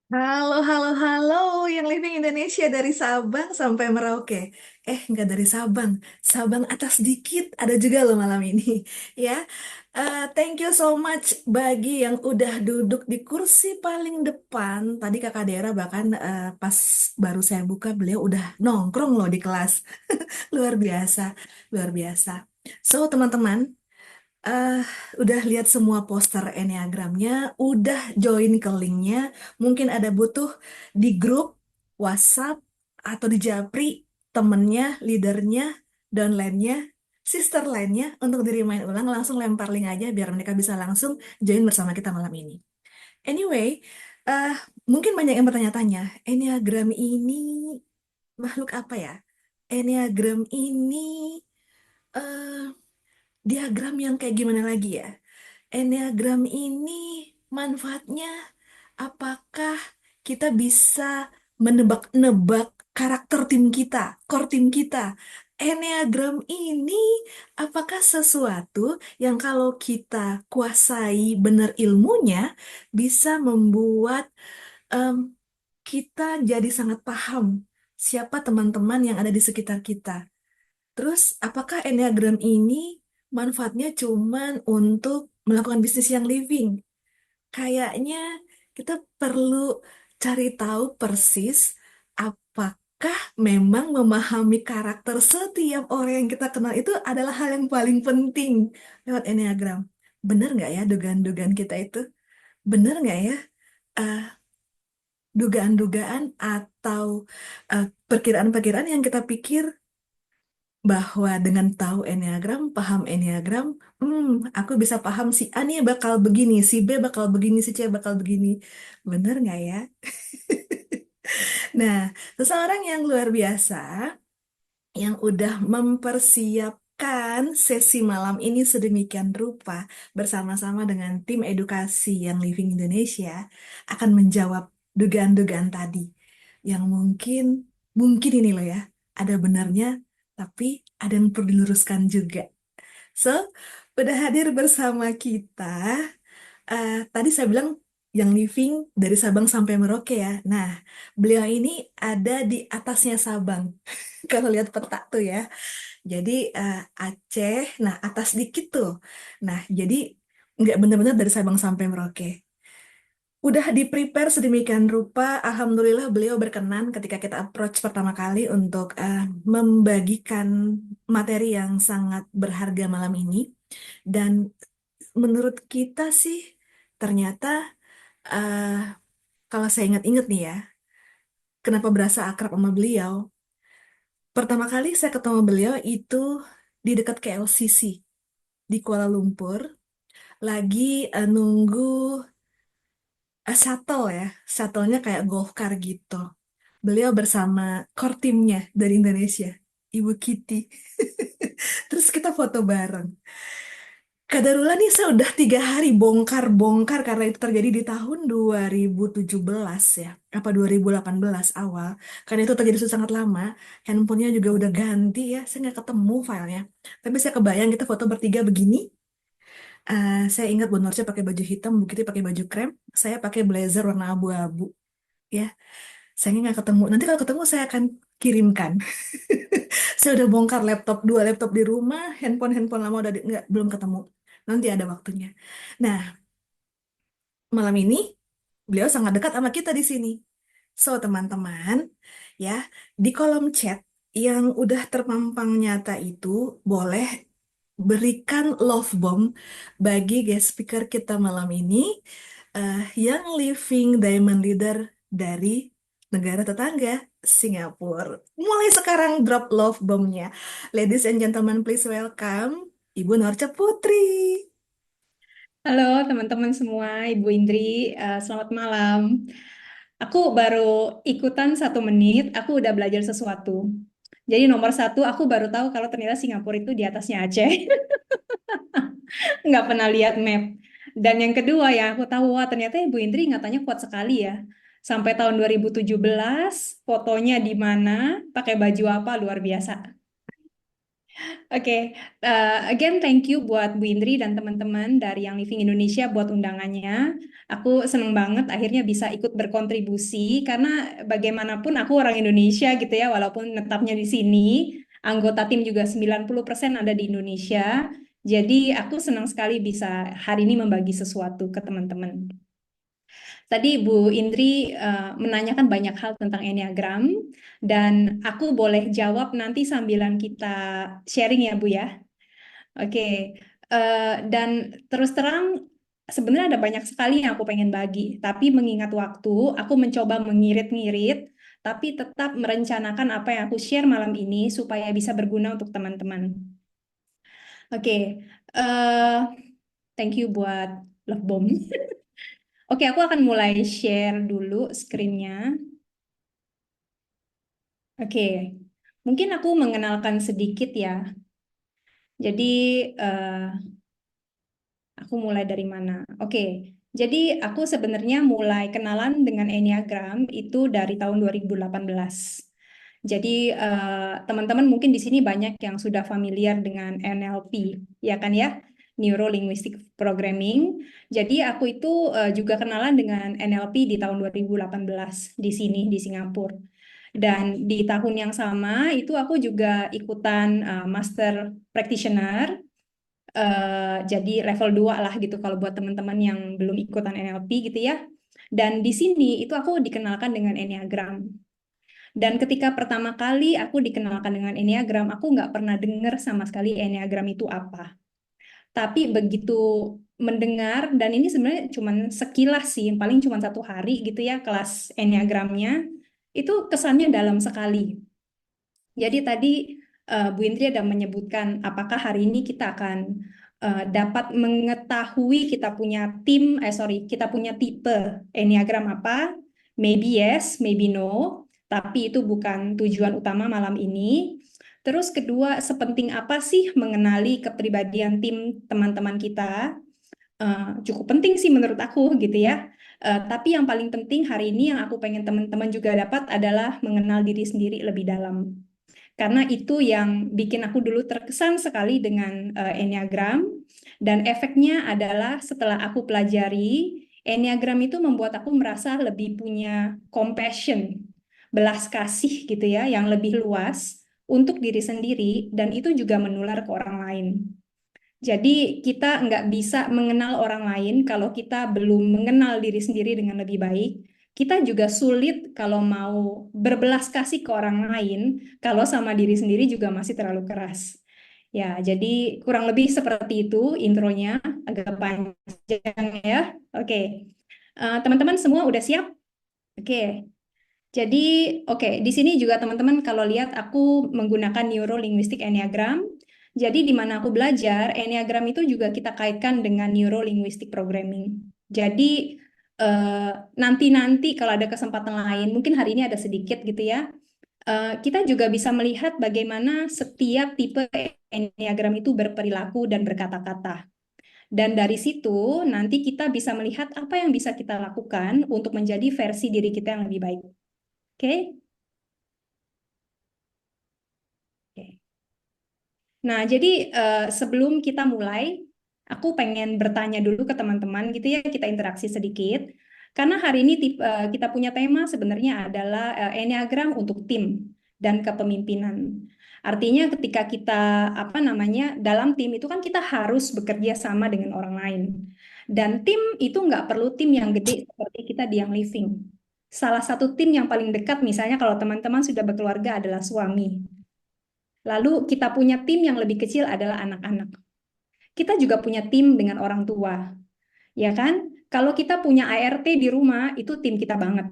Halo, halo, halo, yang living Indonesia dari Sabang sampai Merauke. Nggak dari Sabang, Sabang atas dikit ada juga loh malam ini. Ya, thank you so much bagi yang udah duduk di kursi paling depan. Tadi Kakak Dera bahkan pas baru saya buka beliau udah nongkrong loh di kelas. Luar biasa, luar biasa. So, teman-teman, eh udah lihat semua poster Enneagramnya, udah join ke linknya, mungkin ada butuh di grup WhatsApp atau di Japri temennya, leadernya, downline-nya, sister lainnya untuk di remind ulang, langsung lempar link aja biar mereka bisa langsung join bersama kita malam ini. Anyway, eh mungkin banyak yang bertanya-tanya, Enneagram ini makhluk apa ya? Enneagram ini eh diagram yang kayak gimana lagi ya? Enneagram ini manfaatnya apakah kita bisa menebak-nebak karakter tim kita, core tim kita? Enneagram ini apakah sesuatu yang kalau kita kuasai benar ilmunya bisa membuat em, kita jadi sangat paham siapa teman-teman yang ada di sekitar kita? Terus, apakah Enneagram ini manfaatnya cuman untuk melakukan bisnis yang living? Kayaknya kita perlu cari tahu persis apakah memang memahami karakter setiap orang yang kita kenal itu adalah hal yang paling penting lewat Enneagram. Benar nggak ya dugaan-dugaan kita itu? Benar nggak ya eh, dugaan-dugaan atau perkiraan-perkiraan yang kita pikir bahwa dengan tahu Enneagram, paham Enneagram, aku bisa paham si A nih bakal begini, si B bakal begini, si C bakal begini. Bener nggak ya? Nah, seseorang yang luar biasa, yang udah mempersiapkan sesi malam ini sedemikian rupa bersama-sama dengan tim edukasi yang Living Indonesia akan menjawab dugaan-dugaan tadi yang mungkin ini loh ya, ada benarnya tapi ada yang perlu diluruskan juga. So, udah hadir bersama kita. Tadi saya bilang yang living dari Sabang sampai Merauke ya. Nah, beliau ini ada di atasnya Sabang. Kalau lihat peta tuh ya. Jadi Aceh, nah atas dikit tuh. Nah, jadi nggak benar-benar dari Sabang sampai Merauke. Udah di-prepare sedemikian rupa, alhamdulillah beliau berkenan ketika kita approach pertama kali untuk membagikan materi yang sangat berharga malam ini. Dan menurut kita sih, ternyata eh, kalau saya ingat-ingat nih ya, kenapa berasa akrab sama beliau? Pertama kali saya ketemu beliau itu di dekat KLCC di Kuala Lumpur, lagi nunggu shuttle ya, shuttle-nya kayak golf car gitu. Beliau bersama core timnya dari Indonesia, Ibu Kitty. Terus kita foto bareng. Kadarullah nih saya udah 3 hari bongkar-bongkar karena itu terjadi di tahun 2017 ya, apa 2018 awal. Karena itu terjadi sudah sangat lama, handphonenya juga udah ganti ya, saya nggak ketemu filenya. Tapi saya kebayang kita foto bertiga begini. Saya ingat Bu Norce pakai baju hitam, Bu Kitty pakai baju krem, saya pakai blazer warna abu-abu ya. Saya nggak ketemu. Nanti kalau ketemu saya akan kirimkan. Saya udah bongkar dua laptop di rumah, handphone lama udah belum ketemu. Nanti ada waktunya. Nah, malam ini beliau sangat dekat sama kita di sini. So, teman-teman, ya, di kolom chat yang udah terpampang nyata itu boleh berikan love bomb bagi guest speaker kita malam ini, yang living diamond leader dari negara tetangga, Singapura. Mulai sekarang drop love bombnya. Ladies and gentlemen, please welcome Ibu Norce Putri. Halo teman-teman semua, Ibu Indri, selamat malam. Aku baru ikutan 1 menit, aku udah belajar sesuatu. Jadi nomor satu, aku baru tahu kalau ternyata Singapura itu di atasnya Aceh. Nggak pernah lihat map. Dan yang kedua yang aku tahu, wah ternyata Ibu Indri ingatannya kuat sekali ya. Sampai tahun 2017, fotonya di mana, pakai baju apa, luar biasa. Oke, again thank you buat Bu Indri dan teman-teman dari Yang Living Indonesia buat undangannya. Aku seneng banget akhirnya bisa ikut berkontribusi karena bagaimanapun aku orang Indonesia gitu ya, walaupun netapnya di sini, anggota tim juga 90% ada di Indonesia. Jadi aku senang sekali bisa hari ini membagi sesuatu ke teman-teman. Tadi Bu Indri menanyakan banyak hal tentang Enneagram dan aku boleh jawab nanti sambilan kita sharing ya Bu ya. Oke, dan terus terang sebenarnya ada banyak sekali yang aku pengen bagi, tapi mengingat waktu, aku mencoba mengirit-ngirit, tapi tetap merencanakan apa yang aku share malam ini supaya bisa berguna untuk teman-teman. Oke, eh thank you buat love bomb. Oke, aku akan mulai share dulu screen-nya. Oke, mungkin aku mengenalkan sedikit ya. Jadi, eh, aku mulai dari mana? Oke, jadi aku sebenarnya mulai kenalan dengan Enneagram itu dari tahun 2018. Jadi, teman-teman mungkin di sini banyak yang sudah familiar dengan NLP, ya kan ya? Neuro Linguistic Programming. Jadi aku itu juga kenalan dengan NLP di tahun 2018 di sini di Singapura. Dan di tahun yang sama itu aku juga ikutan Master Practitioner, jadi level 2 lah gitu kalau buat teman-teman yang belum ikutan NLP gitu ya. Dan di sini itu aku dikenalkan dengan Enneagram. Dan ketika pertama kali aku dikenalkan dengan Enneagram, aku nggak pernah dengar sama sekali Enneagram itu apa. Tapi begitu mendengar, dan ini sebenarnya cuma sekilas sih, paling cuma 1 hari gitu ya kelas Enneagramnya, itu kesannya dalam sekali. Jadi tadi Bu Indri ada menyebutkan apakah hari ini kita akan dapat mengetahui kita punya kita punya tipe Enneagram apa? Maybe yes, maybe no, tapi itu bukan tujuan utama malam ini. Terus kedua, sepenting apa sih mengenali kepribadian tim teman-teman kita? Cukup penting sih menurut aku gitu ya. Tapi yang paling penting hari ini yang aku pengen teman-teman juga dapat adalah mengenal diri sendiri lebih dalam. Karena itu yang bikin aku dulu terkesan sekali dengan Enneagram. Dan efeknya adalah setelah aku pelajari, Enneagram itu membuat aku merasa lebih punya compassion, belas kasih gitu ya, yang lebih luas untuk diri sendiri, dan itu juga menular ke orang lain. Jadi kita nggak bisa mengenal orang lain kalau kita belum mengenal diri sendiri dengan lebih baik. Kita juga sulit kalau mau berbelas kasih ke orang lain kalau sama diri sendiri juga masih terlalu keras. Ya, jadi kurang lebih seperti itu intronya, agak panjang ya. Oke. Teman-teman semua udah siap? Oke. Jadi, oke, di sini juga teman-teman kalau lihat aku menggunakan Neuro Linguistic Enneagram. Jadi di mana aku belajar, Enneagram itu juga kita kaitkan dengan Neuro Linguistic Programming. Jadi eh, nanti-nanti kalau ada kesempatan lain, mungkin hari ini ada sedikit gitu ya, kita juga bisa melihat bagaimana setiap tipe Enneagram itu berperilaku dan berkata-kata. Dan dari situ nanti kita bisa melihat apa yang bisa kita lakukan untuk menjadi versi diri kita yang lebih baik. Oke? Oke. Nah, jadi sebelum kita mulai, aku pengen bertanya dulu ke teman-teman gitu ya, kita interaksi sedikit. Karena hari ini kita punya tema sebenarnya adalah Enneagram untuk tim dan kepemimpinan. Artinya ketika kita apa namanya dalam tim itu kan kita harus bekerja sama dengan orang lain. Dan tim itu nggak perlu tim yang gede seperti kita di Yang Living. Salah satu tim yang paling dekat misalnya kalau teman-teman sudah berkeluarga adalah suami. Lalu kita punya tim yang lebih kecil adalah anak-anak. Kita juga punya tim dengan orang tua, ya kan? Kalau kita punya ART di rumah, itu tim kita banget.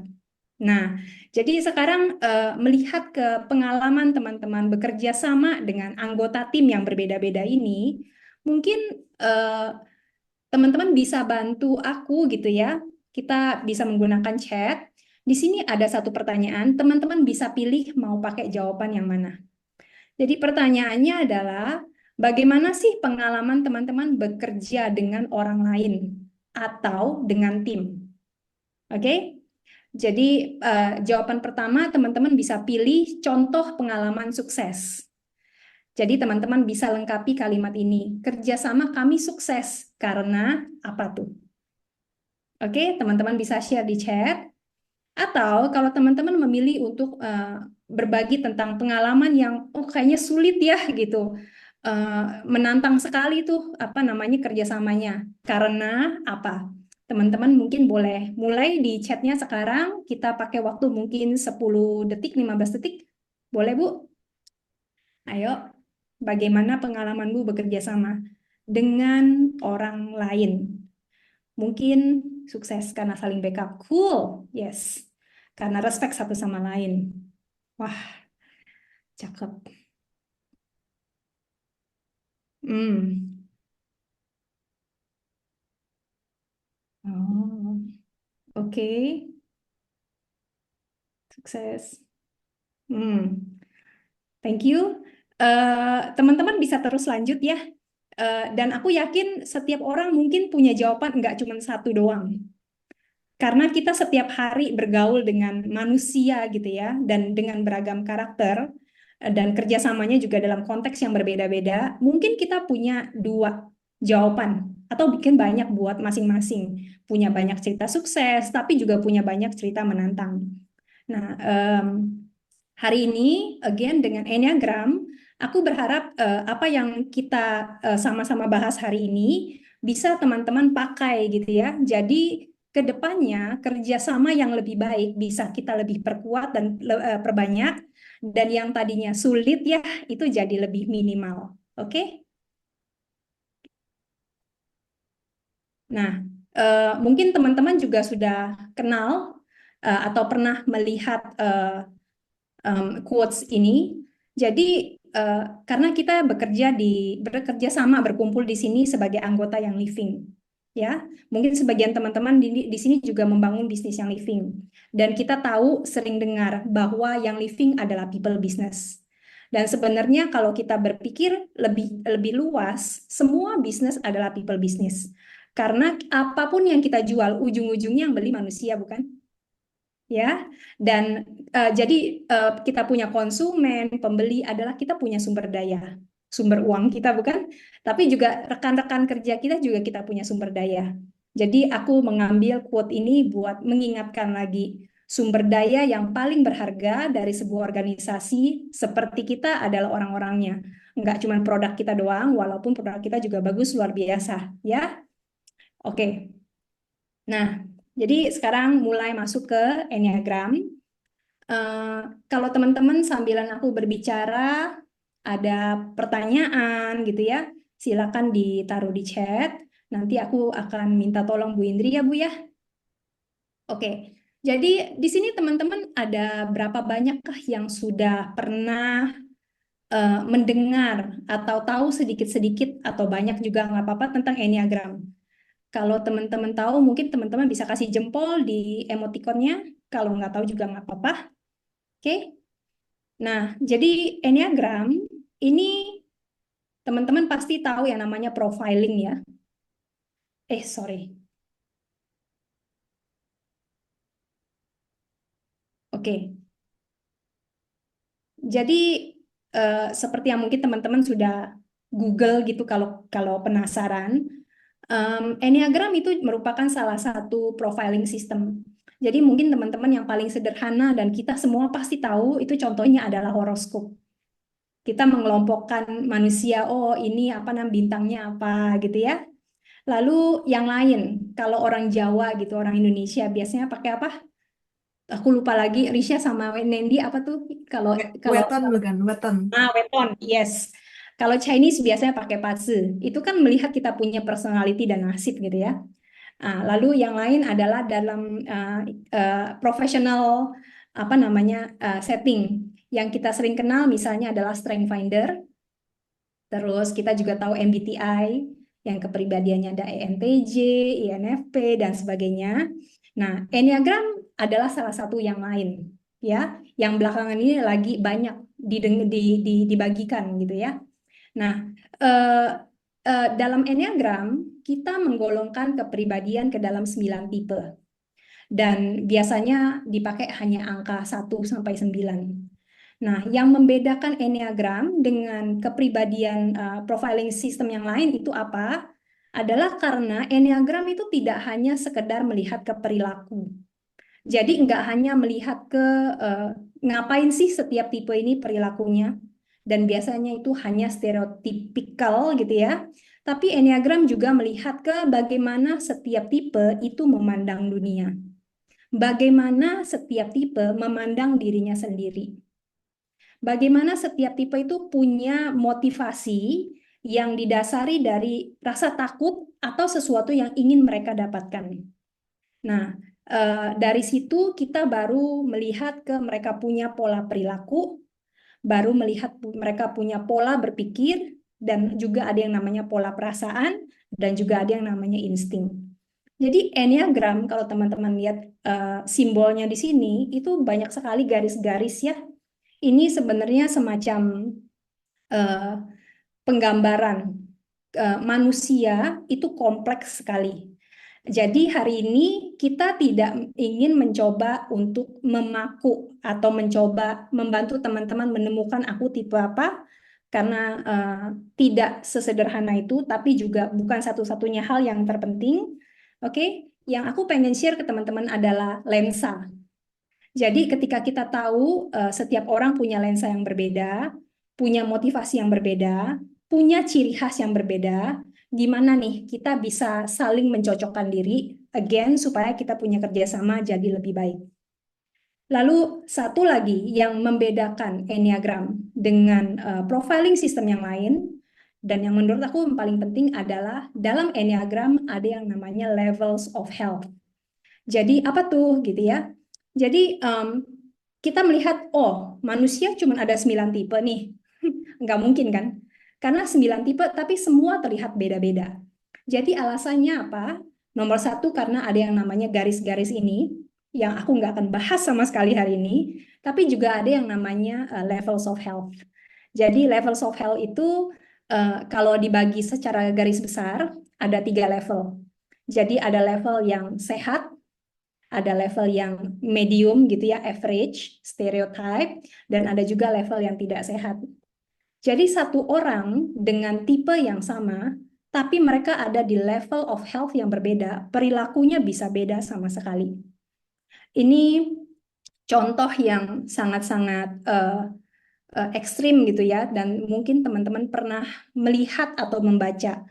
Nah, jadi sekarang melihat ke pengalaman teman-teman bekerja sama dengan anggota tim yang berbeda-beda ini, mungkin eh, teman-teman bisa bantu aku gitu ya. Kita bisa menggunakan chat. Di sini ada satu pertanyaan, teman-teman bisa pilih mau pakai jawaban yang mana. Jadi pertanyaannya adalah, bagaimana sih pengalaman teman-teman bekerja dengan orang lain atau dengan tim? Oke? Jadi jawaban pertama teman-teman bisa pilih contoh pengalaman sukses. Jadi teman-teman bisa lengkapi kalimat ini. Kerjasama kami sukses karena apa tuh? Oke, teman-teman bisa share di chat. Atau kalau teman-teman memilih untuk berbagi tentang pengalaman yang oh kayaknya sulit ya gitu, Eh, menantang sekali tuh apa namanya kerjasamanya. Karena apa? Teman-teman mungkin boleh mulai di chatnya sekarang. Kita pakai waktu mungkin 10 detik, 15 detik. Boleh Bu? Ayo, bagaimana pengalamanmu bekerja sama dengan orang lain? Mungkin sukses karena saling backup. Cool, yes. Karena respect satu sama lain. Wah, cakep. Hmm. Oh, oke. Sukses. Hmm. Thank you. Teman-teman bisa terus lanjut ya. Dan aku yakin setiap orang mungkin punya jawaban nggak cuma satu doang. Karena kita setiap hari bergaul dengan manusia gitu ya, dan dengan beragam karakter, dan kerjasamanya juga dalam konteks yang berbeda-beda, mungkin kita punya dua jawaban, atau bikin banyak buat masing-masing. Punya banyak cerita sukses, tapi juga punya banyak cerita menantang. Nah, hari ini, again, dengan Enneagram, aku berharap apa yang kita sama-sama bahas hari ini bisa teman-teman pakai gitu ya. Jadi ke depannya kerjasama yang lebih baik bisa kita lebih perkuat dan perbanyak, dan yang tadinya sulit ya itu jadi lebih minimal. Oke? Nah, mungkin teman-teman juga sudah kenal atau pernah melihat quotes ini. Jadi karena kita bekerja sama berkumpul di sini sebagai anggota yang living, ya mungkin sebagian teman-teman di sini juga membangun bisnis yang living, dan kita tahu sering dengar bahwa yang living adalah people business. Dan sebenarnya kalau kita berpikir lebih lebih luas, semua bisnis adalah people business. Karena apapun yang kita jual, ujung-ujungnya yang beli manusia, bukan? Ya, dan jadi kita punya konsumen, pembeli adalah kita punya sumber daya, sumber uang kita bukan, tapi juga rekan-rekan kerja kita juga kita punya sumber daya. Jadi aku mengambil quote ini buat mengingatkan lagi sumber daya yang paling berharga dari sebuah organisasi seperti kita adalah orang-orangnya. Nggak cuma produk kita doang, walaupun produk kita juga bagus luar biasa, ya. Oke. Nah, jadi sekarang mulai masuk ke Enneagram. Eh, Kalau teman-teman sambilan aku berbicara, ada pertanyaan gitu ya, silakan ditaruh di chat. Nanti aku akan minta tolong Bu Indri ya Bu ya. Oke, jadi di sini teman-teman ada berapa banyakkah yang sudah pernah mendengar atau tahu sedikit-sedikit atau banyak juga nggak apa-apa tentang Enneagram? Kalau teman-teman tahu, mungkin teman-teman bisa kasih jempol di emotikonnya. Kalau nggak tahu juga nggak apa-apa. Oke. Nah, jadi Enneagram ini teman-teman pasti tahu yang namanya profiling ya. Sorry. Oke. Jadi seperti yang mungkin teman-teman sudah Google gitu kalau kalau penasaran, Enneagram itu merupakan salah satu profiling system. Jadi mungkin teman-teman yang paling sederhana dan kita semua pasti tahu itu contohnya adalah horoskop. Kita mengelompokkan manusia, oh ini apa nam bintangnya apa gitu ya. Lalu yang lain, kalau orang Jawa gitu, orang Indonesia biasanya pakai apa? Aku lupa lagi, Risha sama Nendi apa tuh? Kalau kalau Weton bukan, weton. weton, yes. Kalau Chinese biasanya pakai patsu. Itu kan melihat kita punya personality dan nasib gitu ya. Lalu yang lain adalah dalam professional apa namanya setting. Yang kita sering kenal misalnya adalah Strength Finder. Terus kita juga tahu MBTI yang kepribadiannya ada ENTJ, INFP dan sebagainya. Nah, Enneagram adalah salah satu yang lain ya, yang belakangan ini lagi banyak dibagikan gitu ya. Nah, eh, dalam Enneagram kita menggolongkan kepribadian ke dalam 9 tipe, dan biasanya dipakai hanya angka 1 sampai 9. Nah, yang membedakan Enneagram dengan kepribadian profiling system yang lain itu apa? Adalah karena Enneagram itu tidak hanya sekedar melihat ke perilaku. Jadi nggak hanya melihat ke eh, ngapain sih setiap tipe ini perilakunya, dan biasanya itu hanya stereotipikal gitu ya. Tapi Enneagram juga melihat ke bagaimana setiap tipe itu memandang dunia, bagaimana setiap tipe memandang dirinya sendiri. Bagaimana setiap tipe itu punya motivasi yang didasari dari rasa takut atau sesuatu yang ingin mereka dapatkan. Nah, dari situ kita baru melihat ke mereka punya pola perilaku, baru melihat mereka punya pola berpikir, dan juga ada yang namanya pola perasaan, dan juga ada yang namanya insting. Jadi Enneagram, kalau teman-teman lihat simbolnya di sini, itu banyak sekali garis-garis ya. Ini sebenarnya semacam eh, penggambaran manusia itu kompleks sekali. Jadi hari ini kita tidak ingin mencoba untuk memaku atau mencoba membantu teman-teman menemukan aku tipe apa, karena tidak sesederhana itu, tapi juga bukan satu-satunya hal yang terpenting. Oke, yang aku pengen share ke teman-teman adalah lensa. Jadi ketika kita tahu setiap orang punya lensa yang berbeda, punya motivasi yang berbeda, punya ciri khas yang berbeda, gimana nih kita bisa saling mencocokkan diri, again, supaya kita punya kerjasama jadi lebih baik. Lalu satu lagi yang membedakan Enneagram dengan profiling sistem yang lain, dan yang menurut aku yang paling penting adalah dalam Enneagram ada yang namanya levels of health. Jadi apa tuh gitu ya? Jadi kita melihat, oh manusia cuma ada 9 tipe nih. Nggak mungkin kan? Karena 9 tipe tapi semua terlihat beda-beda. Jadi alasannya apa? Nomor satu karena ada yang namanya garis-garis ini, yang aku nggak akan bahas sama sekali hari ini, tapi juga ada yang namanya levels of health. Jadi levels of health itu kalau dibagi secara garis besar, ada 3 level. Jadi ada level yang sehat, ada level yang medium gitu ya, average, stereotype, dan ada juga level yang tidak sehat. Jadi satu orang dengan tipe yang sama, tapi mereka ada di level of health yang berbeda, perilakunya bisa beda sama sekali. Ini contoh yang sangat-sangat ekstrim gitu ya, dan mungkin teman-teman pernah melihat atau membaca.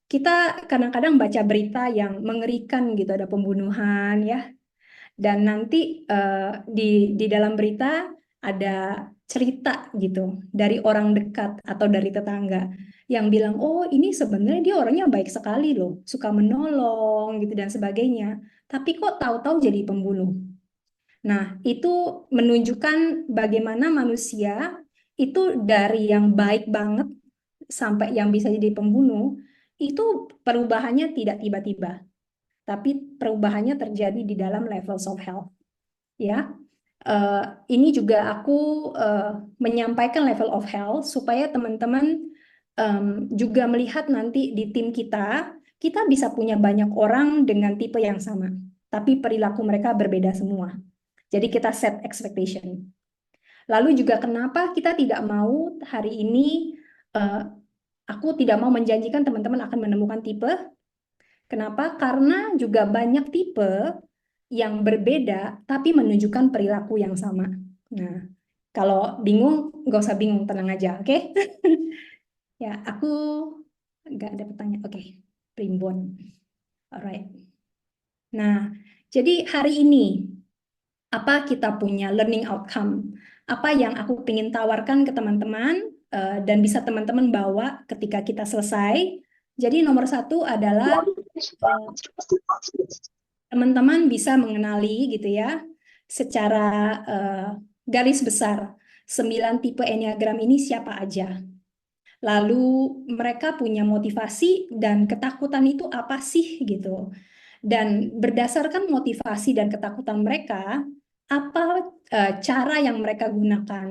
Kita kadang-kadang baca berita yang mengerikan gitu, ada pembunuhan ya, dan nanti di dalam berita ada cerita gitu dari orang dekat atau dari tetangga yang bilang, oh ini sebenarnya dia orangnya baik sekali loh, suka menolong gitu dan sebagainya. Tapi kok tahu-tahu jadi pembunuh. Nah, itu menunjukkan bagaimana manusia itu dari yang baik banget sampai yang bisa jadi pembunuh, itu perubahannya tidak tiba-tiba, tapi perubahannya terjadi di dalam levels of health. Ya, Eh, ini juga aku eh, menyampaikan level of health supaya teman-teman juga melihat nanti di tim kita, kita bisa punya banyak orang dengan tipe yang sama, tapi perilaku mereka berbeda semua. Jadi kita set expectation. Lalu juga kenapa kita tidak mau hari ini, eh, aku tidak mau menjanjikan teman-teman akan menemukan tipe. Kenapa? Karena juga banyak tipe yang berbeda tapi menunjukkan perilaku yang sama. Nah, kalau bingung, nggak usah bingung, tenang aja, oke? Ya, aku nggak ada pertanyaan. Oke, Primbon. Alright. Nah, jadi hari ini, apa kita punya learning outcome? Apa yang aku ingin tawarkan ke teman-teman dan bisa teman-teman bawa ketika kita selesai? Jadi nomor satu adalah eh, teman-teman bisa mengenali gitu ya secara eh, garis besar 9 tipe Enneagram ini siapa aja. Lalu mereka punya motivasi dan ketakutan itu apa sih gitu. Dan berdasarkan motivasi dan ketakutan mereka, apa cara yang mereka gunakan,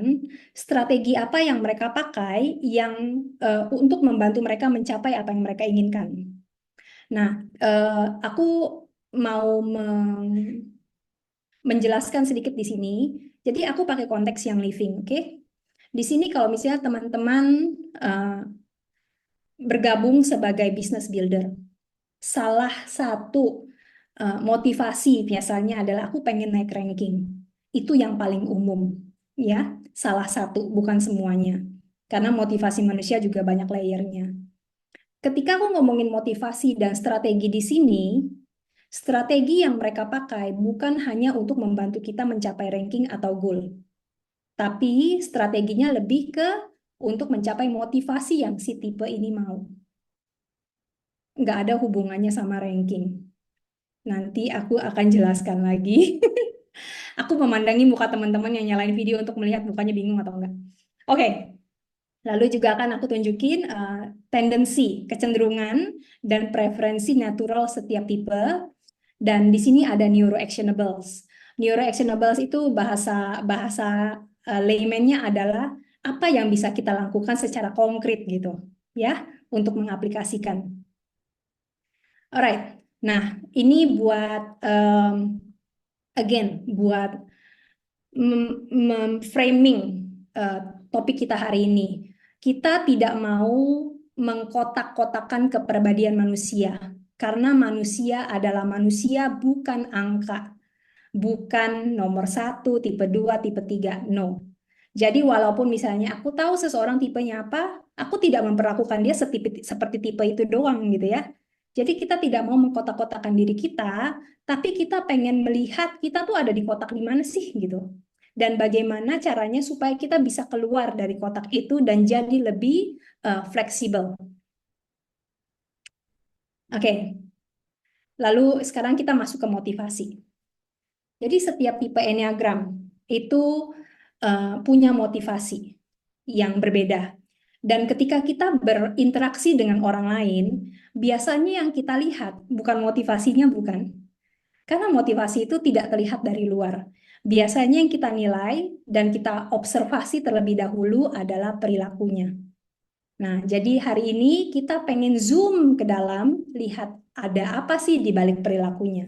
strategi apa yang mereka pakai yang untuk membantu mereka mencapai apa yang mereka inginkan. Nah, aku mau menjelaskan sedikit di sini. Jadi aku pakai konteks yang living, oke? Di sini kalau misalnya teman-teman uh, bergabung sebagai business builder, salah satu motivasi biasanya adalah aku pengen naik ranking. Itu yang paling umum, ya. Salah satu, bukan semuanya. Karena motivasi manusia juga banyak layernya. Ketika aku ngomongin motivasi dan strategi di sini, strategi yang mereka pakai bukan hanya untuk membantu kita mencapai ranking atau goal, tapi strateginya lebih ke untuk mencapai motivasi yang si tipe ini mau. Nggak ada hubungannya sama ranking. Nanti aku akan jelaskan lagi. Aku memandangi muka teman-teman yang nyalain video untuk melihat mukanya bingung atau enggak. Oke, lalu juga akan aku tunjukin tendensi, kecenderungan, dan preferensi natural setiap tipe. Dan di sini ada neuroactionables. Neuroactionables itu bahasa bahasa layman-nya adalah apa yang bisa kita lakukan secara konkret gitu, ya, untuk mengaplikasikan. Alright. Nah, ini buat again buat framing eh, topik kita hari ini. Kita tidak mau mengkotak-kotakan kepribadian manusia, karena manusia adalah manusia, bukan angka, bukan nomor satu, tipe 2, tipe 3, no. Jadi walaupun misalnya aku tahu seseorang tipenya apa, aku tidak memperlakukan dia seperti tipe itu doang gitu ya. Jadi kita tidak mau mengkotak-kotakan diri kita, tapi kita pengen melihat kita tuh ada di kotak di mana sih gitu. Dan bagaimana caranya supaya kita bisa keluar dari kotak itu dan jadi lebih fleksibel. Oke, lalu sekarang kita masuk ke motivasi. Jadi setiap tipe Enneagram itu punya motivasi yang berbeda. Dan ketika kita berinteraksi dengan orang lain, biasanya yang kita lihat bukan motivasinya, bukan. Karena motivasi itu tidak terlihat dari luar. Biasanya yang kita nilai dan kita observasi terlebih dahulu adalah perilakunya. Nah, jadi hari ini kita pengen zoom ke dalam, lihat ada apa sih di balik perilakunya.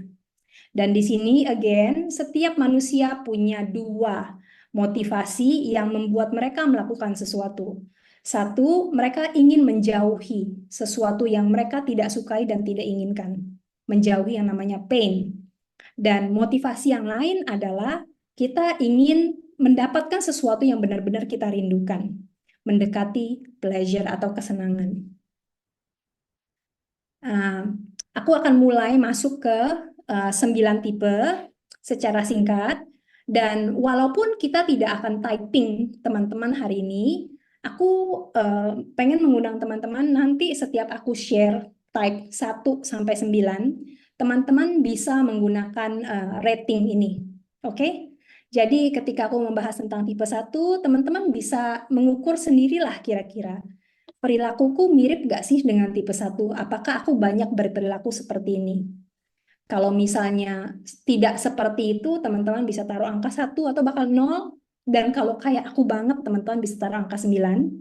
Dan di sini again, setiap manusia punya dua motivasi yang membuat mereka melakukan sesuatu. Satu, mereka ingin menjauhi sesuatu yang mereka tidak sukai dan tidak inginkan. Menjauhi yang namanya pain. Dan motivasi yang lain adalah kita ingin mendapatkan sesuatu yang benar-benar kita rindukan. Mendekati pleasure atau kesenangan. Aku akan mulai masuk ke 9 tipe secara singkat. Dan walaupun kita tidak akan typing teman-teman hari ini, aku pengen mengundang teman-teman nanti setiap aku share type 1 sampai 9, teman-teman bisa menggunakan rating ini. Oke? Jadi ketika aku membahas tentang tipe 1, teman-teman bisa mengukur sendirilah kira-kira perilakuku mirip gak sih dengan tipe 1? Apakah aku banyak berperilaku seperti ini? Kalau misalnya tidak seperti itu, teman-teman bisa taruh angka 1 atau bahkan 0. Dan kalau kayak aku banget, teman-teman bisa taruh angka 9.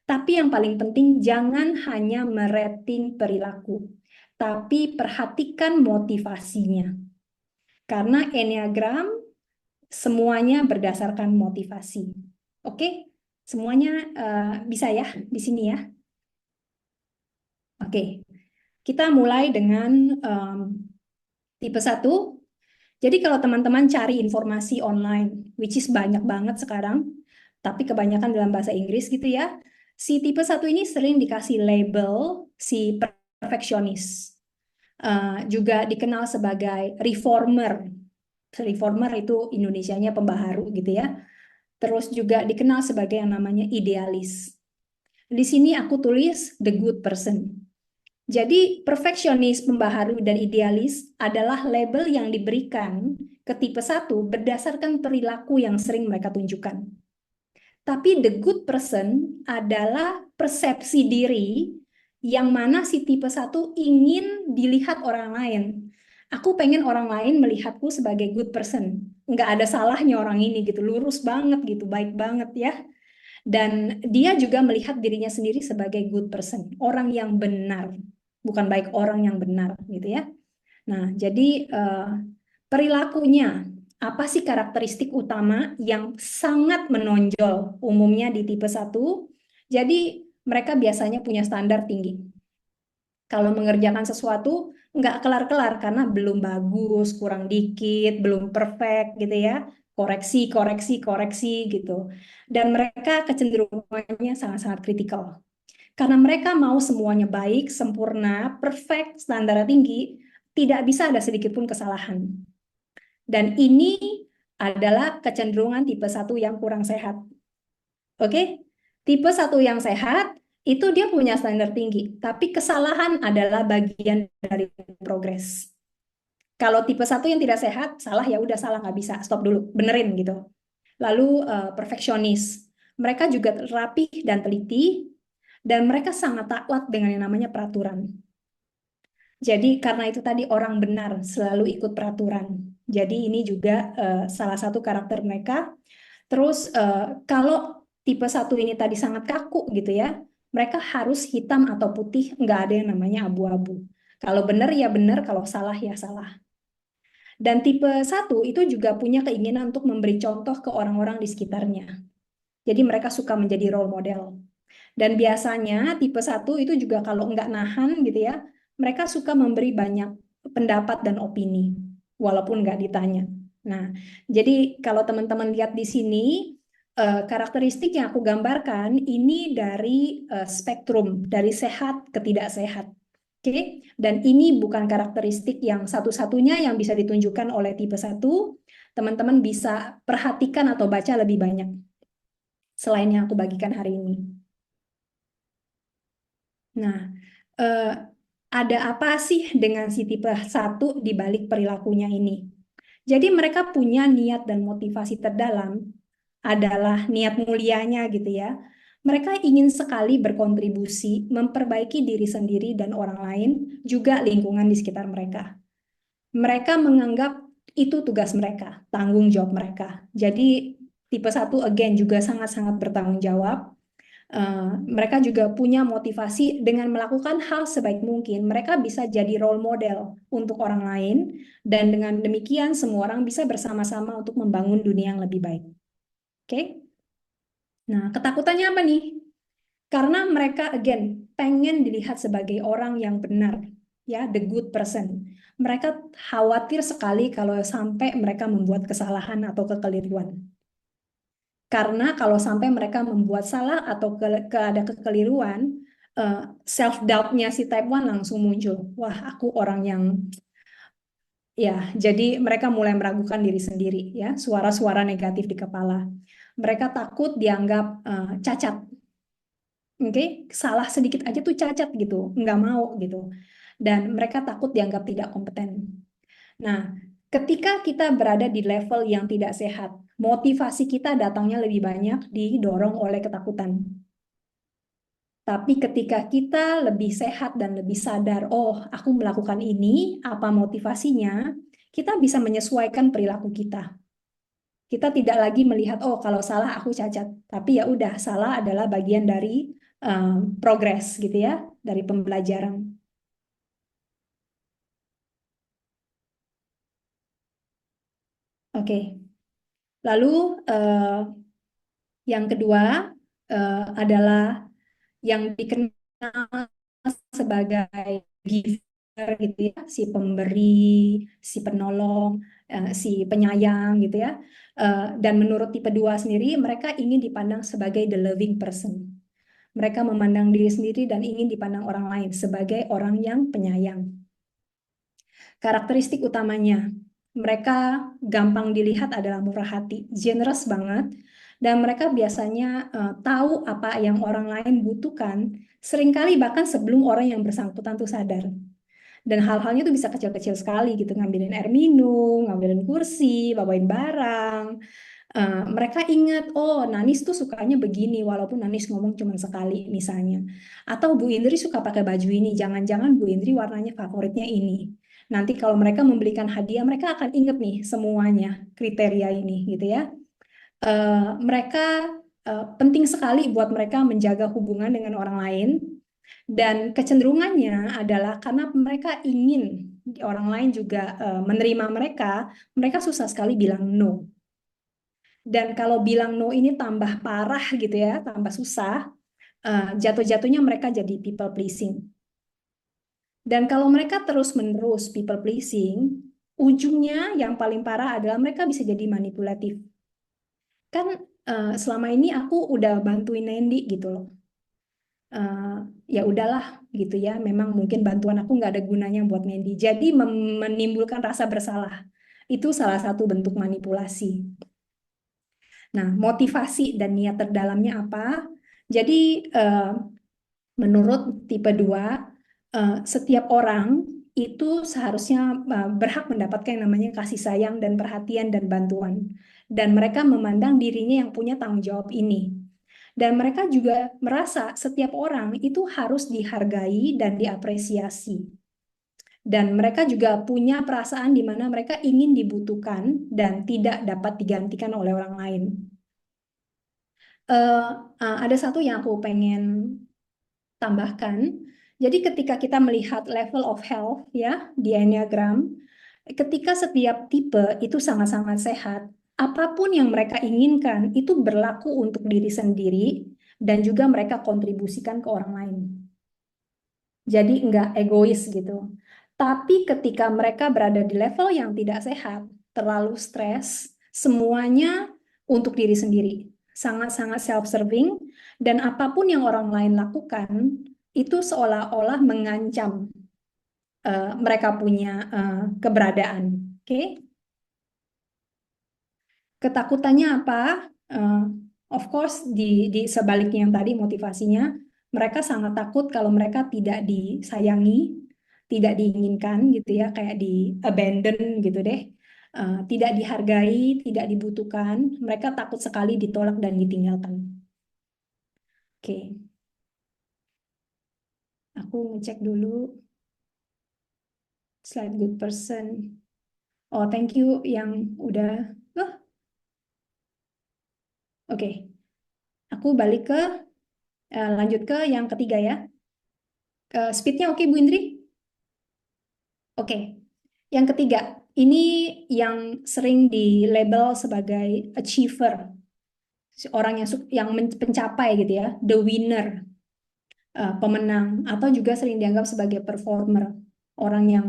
Tapi yang paling penting, jangan hanya merating perilaku, tapi perhatikan motivasinya. Karena Enneagram semuanya berdasarkan motivasi. Oke? Semuanya bisa ya di sini ya. Oke, kita mulai dengan tipe 1. Jadi kalau teman-teman cari informasi online, which is banyak banget sekarang, tapi kebanyakan dalam bahasa Inggris gitu ya, si tipe 1 ini sering dikasih label si perfeksionis. Juga dikenal sebagai reformer. Reformer itu Indonesianya pembaharu gitu ya. Terus juga dikenal sebagai yang namanya idealis. Di sini aku tulis the good person. Jadi perfeksionis, pembaharu, dan idealis adalah label yang diberikan ke tipe 1 berdasarkan perilaku yang sering mereka tunjukkan. Tapi the good person adalah persepsi diri yang mana si tipe 1 ingin dilihat orang lain. Aku pengen orang lain melihatku sebagai good person. Nggak ada salahnya orang ini gitu, lurus banget gitu, baik banget ya. Dan dia juga melihat dirinya sendiri sebagai good person, orang yang benar, bukan baik, orang yang benar gitu ya. Nah, jadi perilakunya apa sih karakteristik utama yang sangat menonjol umumnya di tipe satu? Jadi mereka biasanya punya standar tinggi. Kalau mengerjakan sesuatu nggak kelar-kelar karena belum bagus, kurang dikit, belum perfect gitu ya. Koreksi, koreksi, koreksi gitu. Dan mereka kecenderungannya sangat-sangat kritikal. Karena mereka mau semuanya baik, sempurna, perfect, standar tinggi, tidak bisa ada sedikit pun kesalahan. Dan ini adalah kecenderungan tipe satu yang kurang sehat. Oke? Tipe satu yang sehat itu dia punya standar tinggi, tapi kesalahan adalah bagian dari progres. Kalau tipe satu yang tidak sehat, salah ya udah salah nggak bisa, stop dulu, benerin gitu. Lalu perfeksionis. Mereka juga rapih dan teliti, dan mereka sangat taat dengan yang namanya peraturan. Jadi karena itu tadi orang benar selalu ikut peraturan. Jadi ini juga salah satu karakter mereka. Terus kalau tipe satu ini tadi sangat kaku gitu ya, mereka harus hitam atau putih, nggak ada yang namanya abu-abu. Kalau benar ya benar, kalau salah ya salah. Dan tipe satu itu juga punya keinginan untuk memberi contoh ke orang-orang di sekitarnya. Jadi mereka suka menjadi role model. Dan biasanya tipe satu itu juga kalau nggak nahan gitu ya, mereka suka memberi banyak pendapat dan opini, walaupun nggak ditanya. Nah, jadi kalau teman-teman lihat di sini, karakteristik yang aku gambarkan ini dari spektrum, dari sehat ke tidak sehat. Oke, dan ini bukan karakteristik yang satu-satunya yang bisa ditunjukkan oleh tipe satu. Teman-teman bisa perhatikan atau baca lebih banyak selain yang aku bagikan hari ini. Nah, eh, ada apa sih dengan si tipe satu di balik perilakunya ini? Jadi mereka punya niat dan motivasi terdalam adalah niat mulianya gitu ya. Mereka ingin sekali berkontribusi, memperbaiki diri sendiri dan orang lain, juga lingkungan di sekitar mereka. Mereka menganggap itu tugas mereka, tanggung jawab mereka. Jadi tipe satu again juga sangat-sangat bertanggung jawab. Mereka juga punya motivasi dengan melakukan hal sebaik mungkin. Mereka bisa jadi role model untuk orang lain, dan dengan demikian semua orang bisa bersama-sama untuk membangun dunia yang lebih baik. Oke? Nah, ketakutannya apa nih? Karena mereka again pengen dilihat sebagai orang yang benar, ya, the good person. Mereka khawatir sekali kalau sampai mereka membuat kesalahan atau kekeliruan. Karena kalau sampai mereka membuat salah atau ada kekeliruan, self doubt-nya si type 1 langsung muncul. Wah, aku orang yang ya, jadi mereka mulai meragukan diri sendiri ya, suara-suara negatif di kepala. Mereka takut dianggap cacat. Oke, salah sedikit aja tuh cacat gitu, nggak mau gitu. Dan mereka takut dianggap tidak kompeten. Nah, ketika kita berada di level yang tidak sehat, motivasi kita datangnya lebih banyak didorong oleh ketakutan. Tapi ketika kita lebih sehat dan lebih sadar, oh, aku melakukan ini, apa motivasinya? Kita bisa menyesuaikan perilaku kita. Kita tidak lagi melihat, oh, kalau salah aku cacat. Tapi ya udah, salah adalah bagian dari progres gitu ya, dari pembelajaran. Oke. Lalu yang kedua adalah yang dikenal sebagai giver gitu ya, si pemberi, si penolong, si penyayang gitu ya. Dan menurut tipe 2 sendiri, mereka ingin dipandang sebagai the loving person. Mereka memandang diri sendiri dan ingin dipandang orang lain sebagai orang yang penyayang. Karakteristik utamanya, mereka gampang dilihat adalah murah hati, generous banget, dan mereka biasanya tahu apa yang orang lain butuhkan, seringkali bahkan sebelum orang yang bersangkutan tuh sadar. Dan hal-halnya tuh bisa kecil-kecil sekali gitu, ngambilin air minum, ngambilin kursi, bawain barang. Mereka ingat, oh Nanis tuh sukanya begini, walaupun Nanis ngomong cuma sekali misalnya. Atau Bu Indri suka pakai baju ini, jangan-jangan Bu Indri warnanya favoritnya ini. Nanti kalau mereka membelikan hadiah, mereka akan ingat nih semuanya kriteria ini gitu ya. Mereka penting sekali buat mereka menjaga hubungan dengan orang lain, dan kecenderungannya adalah karena mereka ingin orang lain juga menerima mereka, mereka susah sekali bilang no. Dan kalau bilang no ini tambah parah gitu ya, tambah susah, jatuh-jatuhnya mereka jadi people pleasing. Dan kalau mereka terus-menerus people pleasing, ujungnya yang paling parah adalah mereka bisa jadi manipulatif. Kan selama ini aku udah bantuin Nendi gitu loh. Eh, ya udahlah gitu ya, memang mungkin bantuan aku nggak ada gunanya buat Nendi. Jadi menimbulkan rasa bersalah. Itu salah satu bentuk manipulasi. Nah, motivasi dan niat terdalamnya apa? Jadi menurut tipe 2, setiap orang itu seharusnya berhak mendapatkan yang namanya kasih sayang dan perhatian dan bantuan. Dan mereka memandang dirinya yang punya tanggung jawab ini. Dan mereka juga merasa setiap orang itu harus dihargai dan diapresiasi. Dan mereka juga punya perasaan di mana mereka ingin dibutuhkan dan tidak dapat digantikan oleh orang lain. Eh, ada satu yang aku pengen tambahkan. Jadi ketika kita melihat level of health ya di Enneagram, ketika setiap tipe itu sangat-sangat sehat, apapun yang mereka inginkan itu berlaku untuk diri sendiri dan juga mereka kontribusikan ke orang lain. Jadi enggak egois gitu. Tapi ketika mereka berada di level yang tidak sehat, terlalu stres, semuanya untuk diri sendiri. Sangat-sangat self-serving, dan apapun yang orang lain lakukan, itu seolah-olah mengancam mereka punya keberadaan. Oke? Ketakutannya apa? Eh, of course, di sebaliknya yang tadi motivasinya, mereka sangat takut kalau mereka tidak disayangi, tidak diinginkan gitu ya, kayak di abandon gitu deh. Tidak dihargai, tidak dibutuhkan, mereka takut sekali ditolak dan ditinggalkan. Oke, aku ngecek dulu slide good person. Oh, thank you yang udah. Oh, oke. Aku balik ke lanjut ke yang ketiga ya. Speednya oke Bu Indri? Oke. Yang ketiga, ini yang sering di label sebagai achiever, orang yang pencapai gitu ya, the winner, pemenang, atau juga sering dianggap sebagai performer, orang yang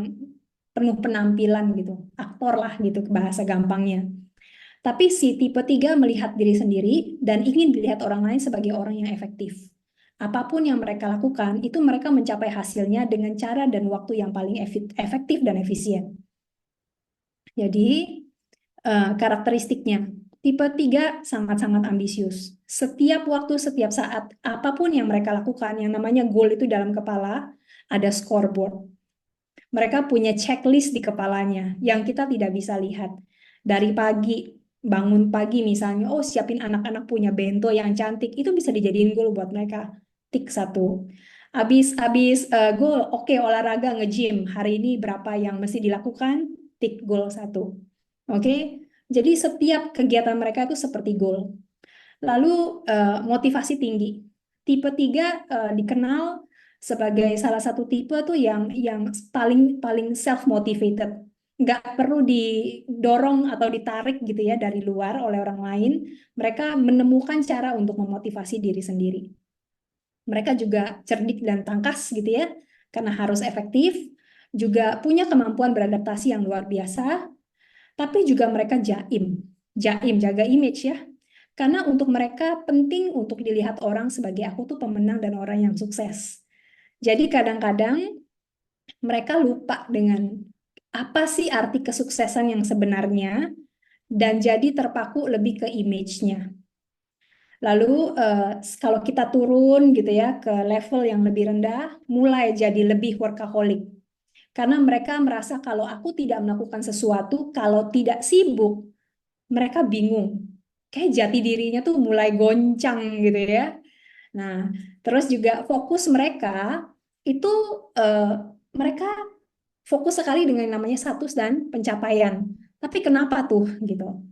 penuh penampilan gitu, aktor lah gitu bahasa gampangnya. Tapi si tipe 3 melihat diri sendiri dan ingin dilihat orang lain sebagai orang yang efektif. Apapun yang mereka lakukan, itu mereka mencapai hasilnya dengan cara dan waktu yang paling efektif dan efisien. Jadi, karakteristiknya, tipe 3 sangat-sangat ambisius. Setiap waktu, setiap saat, apapun yang mereka lakukan, yang namanya goal itu dalam kepala, ada scoreboard. Mereka punya checklist di kepalanya yang kita tidak bisa lihat. Dari pagi, bangun pagi misalnya, oh siapin anak-anak punya bento yang cantik, itu bisa dijadiin goal buat mereka. Tik satu. Habis goal, oke, olahraga nge-gym. Hari ini berapa yang mesti dilakukan? Tik goal satu. Oke, jadi setiap kegiatan mereka itu seperti goal. Lalu motivasi tinggi. Tipe 3 dikenal sebagai salah satu tipe tuh yang paling paling self motivated. Nggak perlu didorong atau ditarik gitu ya dari luar oleh orang lain. Mereka menemukan cara untuk memotivasi diri sendiri. Mereka juga cerdik dan tangkas gitu ya, karena harus efektif. Juga punya kemampuan beradaptasi yang luar biasa, tapi juga mereka jaim. Jaim, jaga image ya. Karena untuk mereka penting untuk dilihat orang sebagai aku tuh pemenang dan orang yang sukses. Jadi kadang-kadang mereka lupa dengan apa sih arti kesuksesan yang sebenarnya dan jadi terpaku lebih ke image-nya. Lalu kalau kita turun gitu ya ke level yang lebih rendah, mulai jadi lebih workaholic. Karena mereka merasa kalau aku tidak melakukan sesuatu, kalau tidak sibuk, mereka bingung. Kayak jati dirinya tuh mulai goncang gitu ya. Nah, terus juga fokus mereka itu eh, mereka fokus sekali dengan yang namanya status dan pencapaian. Tapi kenapa tuh gitu?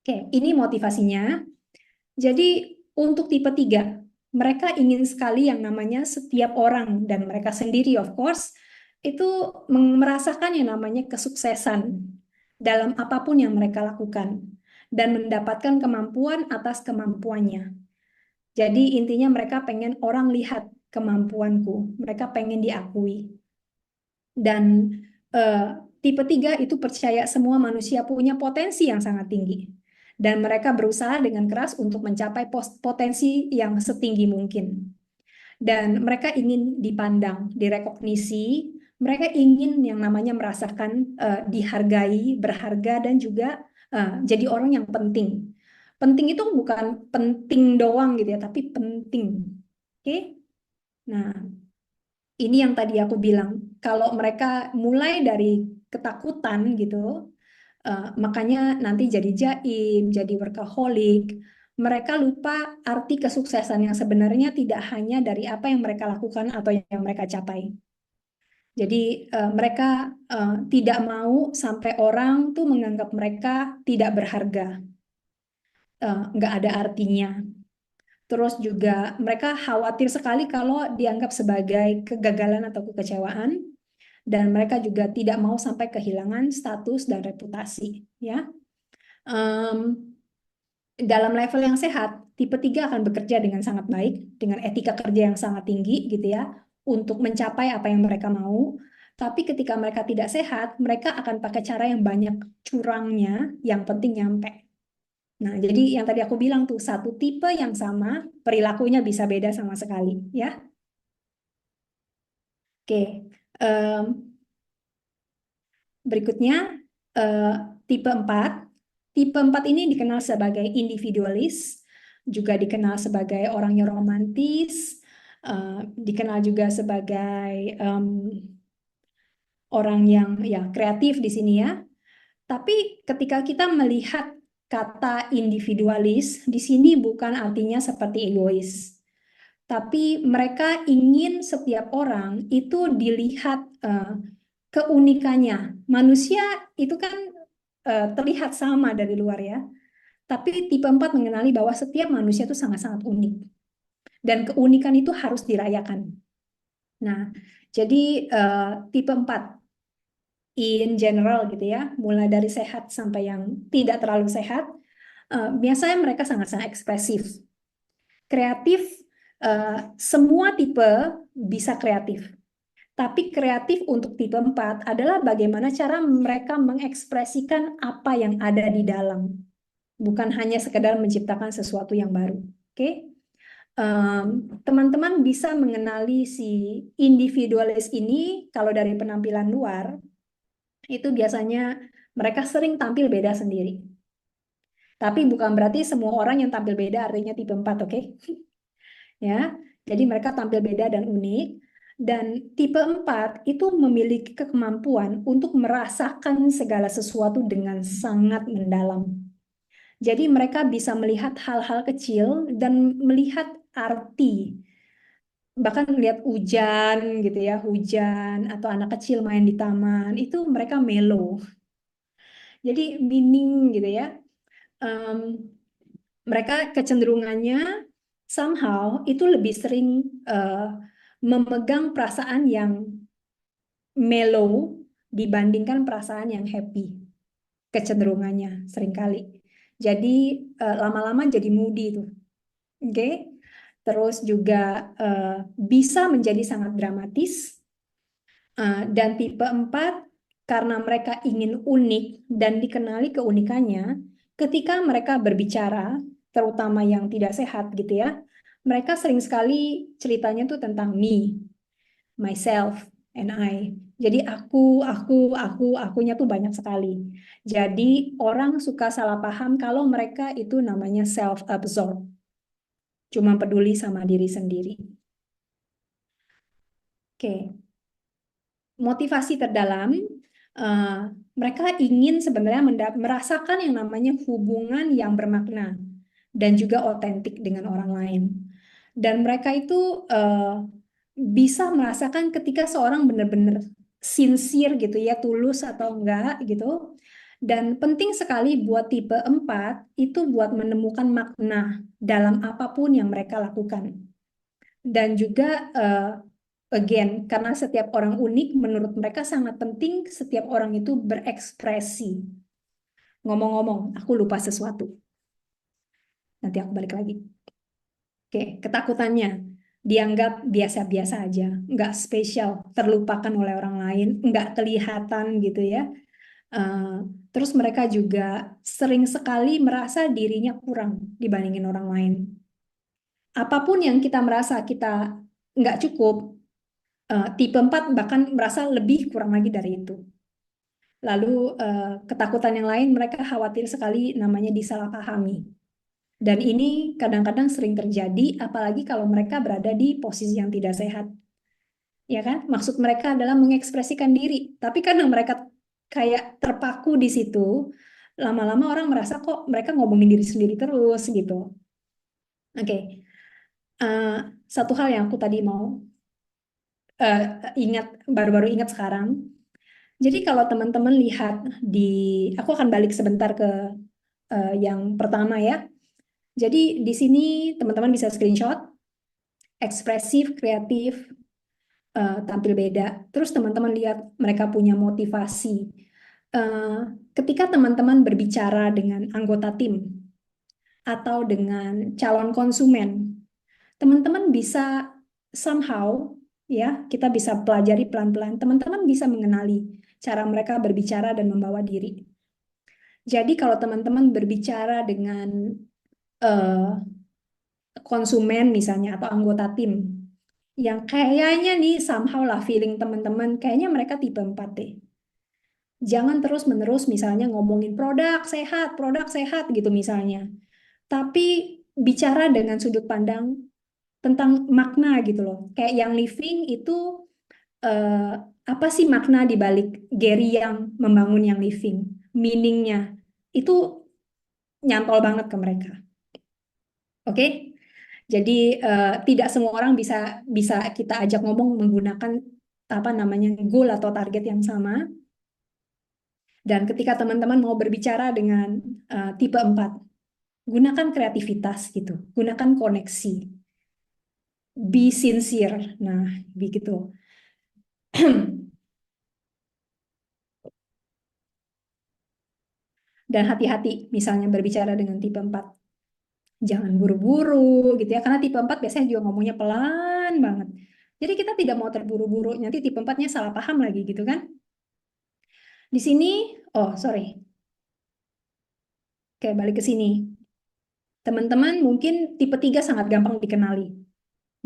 Oke, ini motivasinya. Jadi untuk tipe 3, mereka ingin sekali yang namanya setiap orang dan mereka sendiri of course itu merasakan yang namanya kesuksesan dalam apapun yang mereka lakukan dan mendapatkan kemampuan atas kemampuannya. Jadi intinya mereka pengen orang lihat kemampuanku, mereka pengen diakui. Dan eh, tipe tiga itu percaya semua manusia punya potensi yang sangat tinggi. Dan mereka berusaha dengan keras untuk mencapai potensi yang setinggi mungkin. Dan mereka ingin dipandang, direkognisi, mereka ingin yang namanya merasakan dihargai, berharga, dan juga jadi orang yang penting. Penting itu bukan penting doang gitu ya, tapi penting. Oke? Nah, ini yang tadi aku bilang, kalau mereka mulai dari ketakutan gitu, makanya nanti jadi jaim, jadi workaholic. Mereka lupa arti kesuksesan yang sebenarnya tidak hanya dari apa yang mereka lakukan atau yang mereka capai. Jadi mereka tidak mau sampai orang tuh menganggap mereka tidak berharga, nggak ada artinya. Terus juga mereka khawatir sekali kalau dianggap sebagai kegagalan atau kekecewaan, dan mereka juga tidak mau sampai kehilangan status dan reputasi. Ya, Em, dalam level yang sehat, tipe 3 akan bekerja dengan sangat baik, dengan etika kerja yang sangat tinggi gitu ya, untuk mencapai apa yang mereka mau. Tapi ketika mereka tidak sehat, mereka akan pakai cara yang banyak curangnya, yang penting nyampe. Nah, jadi yang tadi aku bilang tuh, satu tipe yang sama, perilakunya bisa beda sama sekali, ya. Oke, Em, berikutnya, eh, tipe 4. Tipe 4 ini dikenal sebagai individualis, juga dikenal sebagai orang yang romantis, dikenal juga sebagai orang yang ya kreatif di sini ya. Tapi ketika kita melihat kata individualis, di sini bukan artinya seperti egois. Tapi mereka ingin setiap orang itu dilihat keunikannya. Manusia itu kan terlihat sama dari luar ya. Tapi tipe 4 mengenali bahwa setiap manusia itu sangat-sangat unik. Dan keunikan itu harus dirayakan. Nah, jadi tipe 4 in general gitu ya, mulai dari sehat sampai yang tidak terlalu sehat, biasanya mereka sangat-sangat ekspresif. Kreatif, semua tipe bisa kreatif. Tapi kreatif untuk tipe 4 adalah bagaimana cara mereka mengekspresikan apa yang ada di dalam. Bukan hanya sekedar menciptakan sesuatu yang baru. Oke? Teman-teman bisa mengenali si individualis ini kalau dari penampilan luar, itu biasanya mereka sering tampil beda sendiri. Tapi bukan berarti semua orang yang tampil beda artinya tipe 4, oke? Ya, jadi mereka tampil beda dan unik. Dan tipe 4 itu memiliki kemampuan untuk merasakan segala sesuatu dengan sangat mendalam. Jadi mereka bisa melihat hal-hal kecil dan melihat arti. Bahkan melihat hujan gitu ya, hujan atau anak kecil main di taman, itu mereka mellow. Jadi meaning gitu ya. Em, Mereka kecenderungannya somehow itu lebih sering eh, memegang perasaan yang mellow dibandingkan perasaan yang happy. Kecenderungannya seringkali. Jadi lama-lama jadi moody itu. Oke. Terus juga bisa menjadi sangat dramatis. Dan tipe 4 karena mereka ingin unik dan dikenali keunikannya, ketika mereka berbicara, terutama yang tidak sehat gitu ya, mereka sering sekali ceritanya tuh tentang me, myself, and I. Jadi akunya tuh banyak sekali. Jadi orang suka salah paham kalau mereka itu namanya self-absorbed, cuma peduli sama diri sendiri. Oke, motivasi terdalam, eh, mereka ingin sebenarnya merasakan yang namanya hubungan yang bermakna dan juga otentik dengan orang lain. Dan mereka itu bisa merasakan ketika seorang benar-benar sincere gitu ya, tulus atau enggak gitu. Dan penting sekali buat tipe 4 itu buat menemukan makna dalam apapun yang mereka lakukan. Dan juga Again, karena setiap orang unik, menurut mereka sangat penting setiap orang itu berekspresi. Ngomong-ngomong, aku lupa sesuatu. Nanti aku balik lagi. Oke, ketakutannya dianggap biasa-biasa aja, nggak spesial, terlupakan oleh orang lain, nggak kelihatan gitu ya. Eh, Terus mereka juga sering sekali merasa dirinya kurang dibandingin orang lain. Apapun yang kita merasa kita nggak cukup, tipe 4 bahkan merasa lebih kurang lagi dari itu. Lalu ketakutan yang lain, mereka khawatir sekali namanya disalahpahami. Dan ini kadang-kadang sering terjadi, apalagi kalau mereka berada di posisi yang tidak sehat. Ya kan? Maksud mereka adalah mengekspresikan diri. Tapi karena mereka kayak terpaku di situ, lama-lama orang merasa kok mereka ngomongin diri sendiri terus gitu. Oke. Eh, Satu hal yang aku tadi mau eh, ingat, baru-baru ingat sekarang. Jadi kalau teman-teman lihat di, aku akan balik sebentar ke yang pertama ya. Jadi di sini teman-teman bisa screenshot, ekspresif, kreatif, tampil beda. Terus teman-teman lihat mereka punya motivasi. Eh, Ketika teman-teman berbicara dengan anggota tim atau dengan calon konsumen, teman-teman bisa somehow, ya, kita bisa pelajari pelan-pelan. Teman-teman bisa mengenali cara mereka berbicara dan membawa diri. Jadi kalau teman-teman berbicara dengan eh, konsumen misalnya atau anggota tim yang kayaknya nih somehow lah feeling teman-teman kayaknya mereka tipe 4 deh. Jangan terus-menerus misalnya ngomongin produk sehat gitu misalnya. Tapi bicara dengan sudut pandang tentang makna gitu loh. Kayak yang living itu eh, apa sih makna di balik Gary yang membangun yang living? Meaningnya itu nyantol banget ke mereka. Oke? Jadi tidak semua orang bisa bisa kita ajak ngomong menggunakan apa namanya goal atau target yang sama. Dan ketika teman-teman mau berbicara dengan tipe 4, gunakan kreativitas gitu, gunakan koneksi, be sincere. Nah, begitu. Dan hati-hati misalnya berbicara dengan tipe 4. Jangan buru-buru gitu ya, karena tipe 4 biasanya juga ngomongnya pelan banget. Jadi kita tidak mau terburu-buru, nanti tipe 4-nya salah paham lagi gitu kan. Di sini, oh sorry, oke balik ke sini. Teman-teman mungkin tipe 3 sangat gampang dikenali,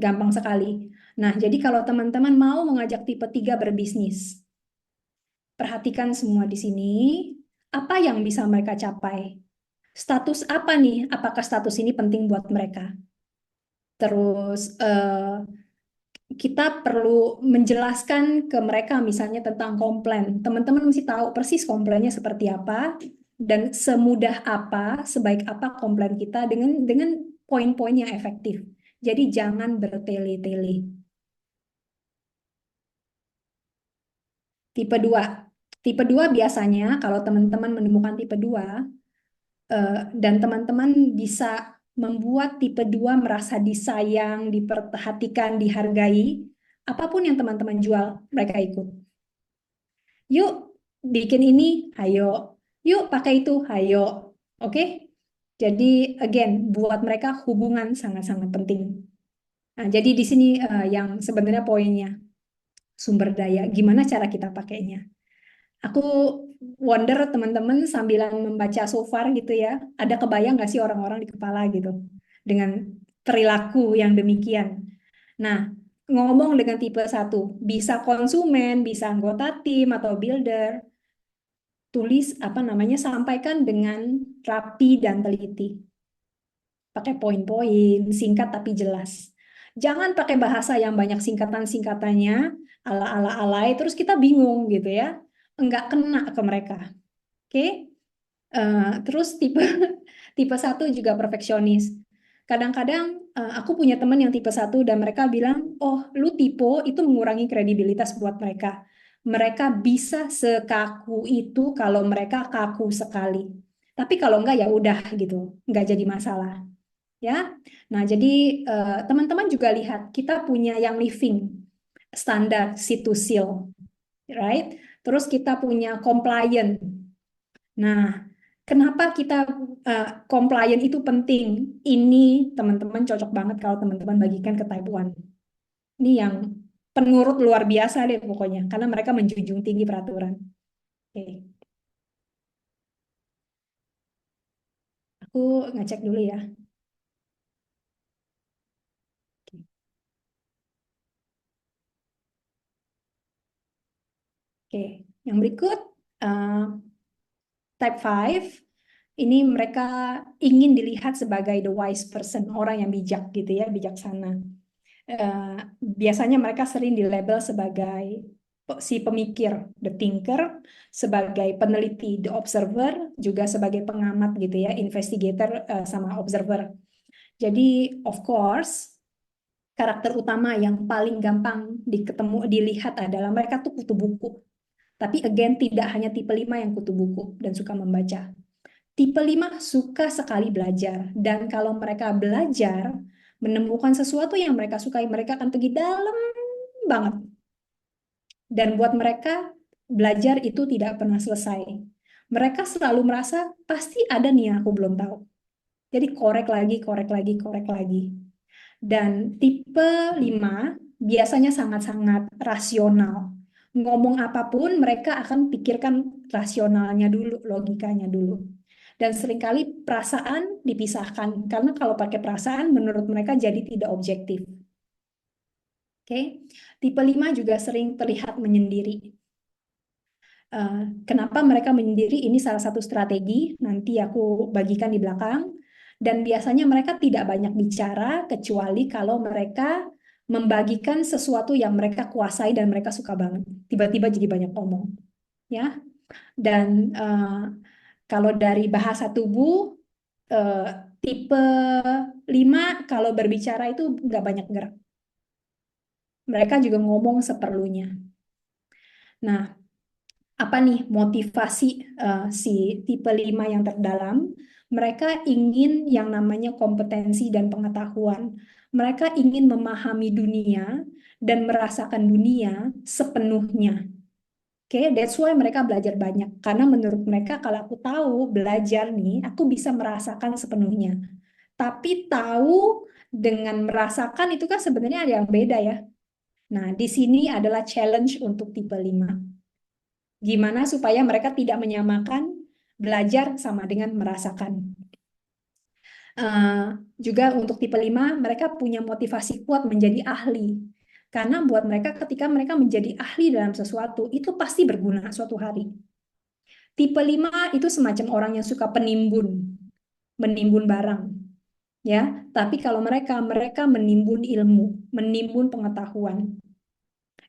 gampang sekali. Nah, jadi kalau teman-teman mau mengajak tipe 3 berbisnis, perhatikan semua di sini, apa yang bisa mereka capai? Status apa nih? Apakah status ini penting buat mereka? Terus kita perlu menjelaskan ke mereka misalnya tentang komplain. Teman-teman mesti tahu persis komplainnya seperti apa dan semudah apa, sebaik apa komplain kita dengan poin-poin yang efektif. Jadi jangan bertele-tele. Tipe 2. Tipe 2 biasanya kalau teman-teman menemukan tipe 2 dan teman-teman bisa membuat tipe 2 merasa disayang, diperhatikan, dihargai, apapun yang teman-teman jual, mereka ikut. Yuk bikin ini, ayo. Yuk pakai itu, ayo. Oke? Jadi again, buat mereka hubungan sangat-sangat penting. Nah, jadi di sini yang sebenarnya poinnya, sumber daya. Gimana cara kita pakainya? Aku wonder teman-teman sambilan membaca so far gitu ya, ada kebayang nggak sih orang-orang di kepala gitu dengan perilaku yang demikian. Nah, ngomong dengan tipe 1, bisa konsumen, bisa anggota tim atau builder, tulis apa namanya, sampaikan dengan rapi dan teliti. Pakai poin-poin, singkat tapi jelas. Jangan pakai bahasa yang banyak singkatan-singkatannya, ala-ala alay, terus kita bingung gitu ya. Enggak kena ke mereka. Oke? Terus tipe tipe 1 juga perfeksionis. Kadang-kadang aku punya teman yang tipe 1 dan mereka bilang, "Oh, lu tipe itu mengurangi kredibilitas buat mereka. Mereka bisa sekaku itu kalau mereka kaku sekali. Tapi kalau enggak ya udah gitu, enggak jadi masalah." Ya. Nah, jadi teman-teman juga lihat kita punya yang living. standar situsil, right? Terus kita punya compliant. Nah, kenapa kita compliant itu penting? Ini teman-teman cocok banget kalau teman-teman bagikan ke Taiwan. Ini yang penurut luar biasa deh pokoknya, karena mereka menjunjung tinggi peraturan. Oke, aku ngecek dulu ya. Oke, yang berikut eh, type 5 ini mereka ingin dilihat sebagai the wise person, orang yang bijak gitu ya, bijaksana. Biasanya mereka sering dilabel sebagai si pemikir, the thinker, sebagai peneliti, the observer, juga sebagai pengamat gitu ya, investigator sama observer. Jadi, of course, karakter utama yang paling gampang dilihat adalah mereka tuh kutu buku. Tapi again, tidak hanya tipe 5 yang kutu buku dan suka membaca. Tipe 5 suka sekali belajar. Dan kalau mereka belajar, menemukan sesuatu yang mereka sukai, mereka akan pergi dalam banget. Dan buat mereka, belajar itu tidak pernah selesai. Mereka selalu merasa, pasti ada nih yang aku belum tahu. Jadi korek lagi, korek lagi, korek lagi. Dan tipe 5 biasanya sangat-sangat rasional. Ngomong apapun, mereka akan pikirkan rasionalnya dulu, logikanya dulu. Dan seringkali perasaan dipisahkan, karena kalau pakai perasaan menurut mereka jadi tidak objektif. Oke, tipe 5 juga sering terlihat menyendiri. Kenapa mereka menyendiri? Ini salah satu strategi, nanti aku bagikan di belakang. Dan biasanya mereka tidak banyak bicara, kecuali kalau mereka membagikan sesuatu yang mereka kuasai dan mereka suka banget. Tiba-tiba jadi banyak ngomong. Ya. Dan kalau dari bahasa tubuh, eh, tipe 5 kalau berbicara itu nggak banyak gerak. Mereka juga ngomong seperlunya. Nah, apa nih motivasi si tipe 5 yang terdalam? Mereka ingin yang namanya kompetensi dan pengetahuan. Mereka ingin memahami dunia dan merasakan dunia sepenuhnya. Oke, that's why mereka belajar banyak. Karena menurut mereka kalau aku tahu belajar nih, aku bisa merasakan sepenuhnya. Tapi tahu dengan merasakan itu kan sebenarnya ada yang beda ya. Nah, di sini adalah challenge untuk tipe 5. Gimana supaya mereka tidak menyamakan belajar sama dengan merasakan. Eh, Juga untuk tipe 5, mereka punya motivasi kuat menjadi ahli. Karena buat mereka ketika mereka menjadi ahli dalam sesuatu, itu pasti berguna suatu hari. Tipe 5 itu semacam orang yang suka penimbun, menimbun barang. Ya, tapi kalau mereka menimbun ilmu, menimbun pengetahuan.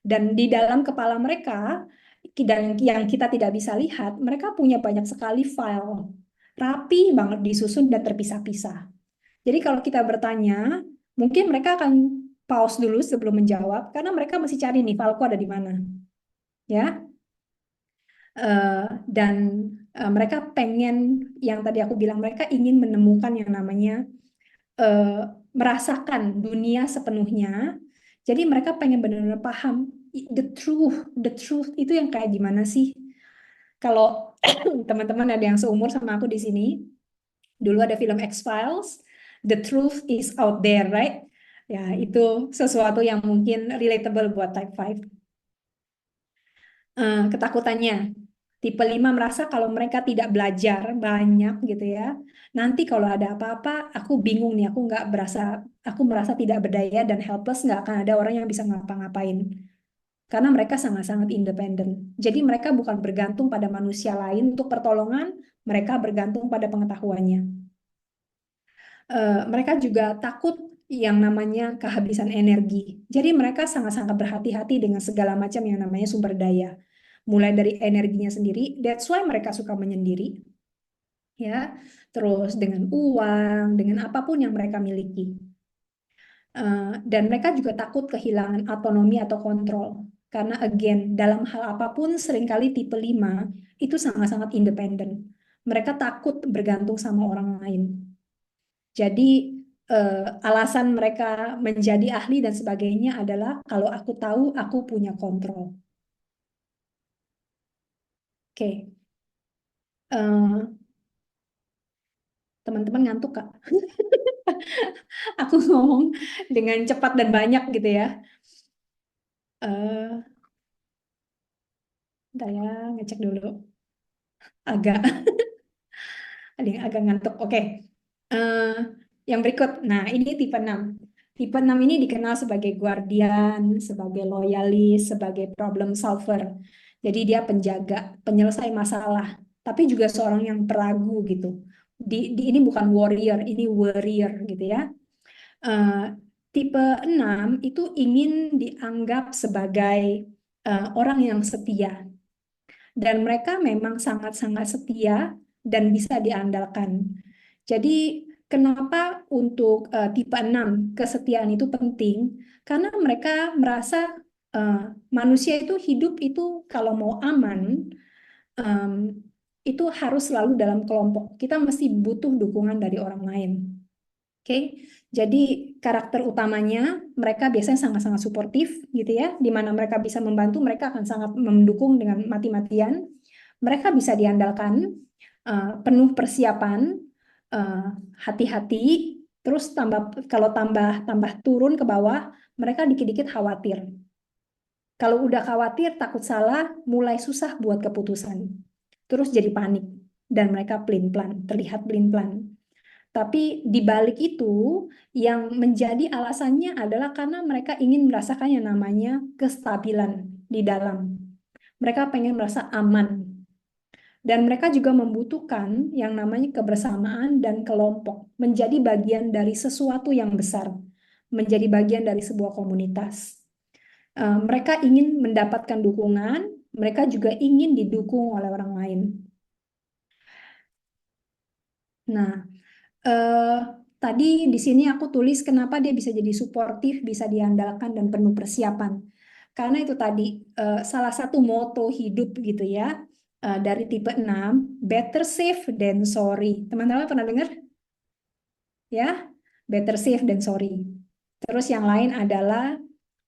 Dan di dalam kepala mereka, dan yang kita tidak bisa lihat, mereka punya banyak sekali file. Rapi banget disusun dan terpisah-pisah. Jadi kalau kita bertanya, mungkin mereka akan pause dulu sebelum menjawab, karena mereka masih cari nih fileku ada di mana. Ya, dan mereka pengen, yang tadi aku bilang, mereka ingin menemukan yang namanya eh, merasakan dunia sepenuhnya. Jadi mereka pengen benar-benar paham the truth itu yang kayak gimana sih? Kalau teman-teman ada yang seumur sama aku di sini, dulu ada film X-Files, the truth is out there, right? Ya, itu sesuatu yang mungkin relatable buat type 5. Ketakutannya. Tipe 5 merasa kalau mereka tidak belajar banyak gitu ya. Nanti kalau ada apa-apa, aku bingung nih, aku merasa tidak berdaya dan helpless, nggak akan ada orang yang bisa ngapa-ngapain. Karena mereka sangat-sangat independen. Jadi mereka bukan bergantung pada manusia lain untuk pertolongan, mereka bergantung pada pengetahuannya. Mereka juga takut yang namanya kehabisan energi. Jadi mereka sangat-sangat berhati-hati dengan segala macam yang namanya sumber daya. Mulai dari energinya sendiri, that's why mereka suka menyendiri, ya. Terus dengan uang, dengan apapun yang mereka miliki. Dan mereka juga takut kehilangan autonomi atau kontrol. Karena again, dalam hal apapun seringkali tipe 5 itu sangat-sangat independen. Mereka takut bergantung sama orang lain. Jadi alasan mereka menjadi ahli dan sebagainya adalah kalau aku tahu aku punya kontrol. Oke. Eh, Teman-teman ngantuk, Kak? Aku ngomong dengan cepat dan banyak gitu ya. Eh, Bentar ya, ngecek dulu. Agak, ada yang agak ngantuk. Oke. Eh, yang berikut. Nah, ini tipe 6. Tipe 6 ini dikenal sebagai guardian, sebagai loyalis, sebagai problem solver. Jadi dia penjaga, penyelesai masalah, tapi juga seorang yang peragu gitu. Ini bukan warrior, ini warrior gitu ya. Eh, Tipe 6 itu ingin dianggap sebagai orang yang setia. Dan mereka memang sangat-sangat setia dan bisa diandalkan. Jadi kenapa untuk tipe 6 kesetiaan itu penting? Karena mereka merasa eh, manusia itu hidup itu kalau mau aman, em, itu harus selalu dalam kelompok. Kita mesti butuh dukungan dari orang lain. Oke, jadi karakter utamanya mereka biasanya sangat-sangat suportif gitu ya, di mana mereka bisa membantu, mereka akan sangat mendukung dengan mati-matian. Mereka bisa diandalkan, penuh persiapan, eh, hati-hati, terus tambah kalau tambah tambah turun ke bawah, mereka dikit-dikit khawatir. Kalau udah khawatir, takut salah, mulai susah buat keputusan. Terus jadi panik dan mereka pelin-pelan, terlihat pelin-pelan. Tapi di balik itu, yang menjadi alasannya adalah karena mereka ingin merasakan yang namanya kestabilan di dalam. Mereka pengen merasa aman. Dan mereka juga membutuhkan yang namanya kebersamaan dan kelompok, menjadi bagian dari sesuatu yang besar, menjadi bagian dari sebuah komunitas. Mereka ingin mendapatkan dukungan, mereka juga ingin didukung oleh orang lain. Nah, eh, tadi di sini aku tulis kenapa dia bisa jadi suportif, bisa diandalkan dan penuh persiapan. Karena itu tadi salah satu moto hidup gitu ya dari tipe 6, better safe than sorry. Teman-teman pernah dengar ya? Better safe than sorry. Terus yang lain adalah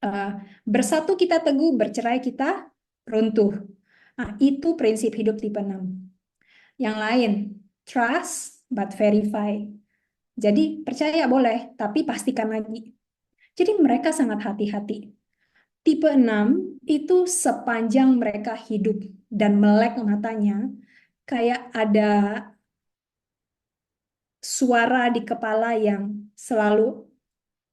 eh, bersatu kita teguh, bercerai kita runtuh. Nah, itu prinsip hidup tipe 6. Yang lain, trust but verify. Jadi percaya boleh, tapi pastikan lagi. Jadi mereka sangat hati-hati. Tipe 6 itu sepanjang mereka hidup dan melek matanya, kayak ada suara di kepala yang selalu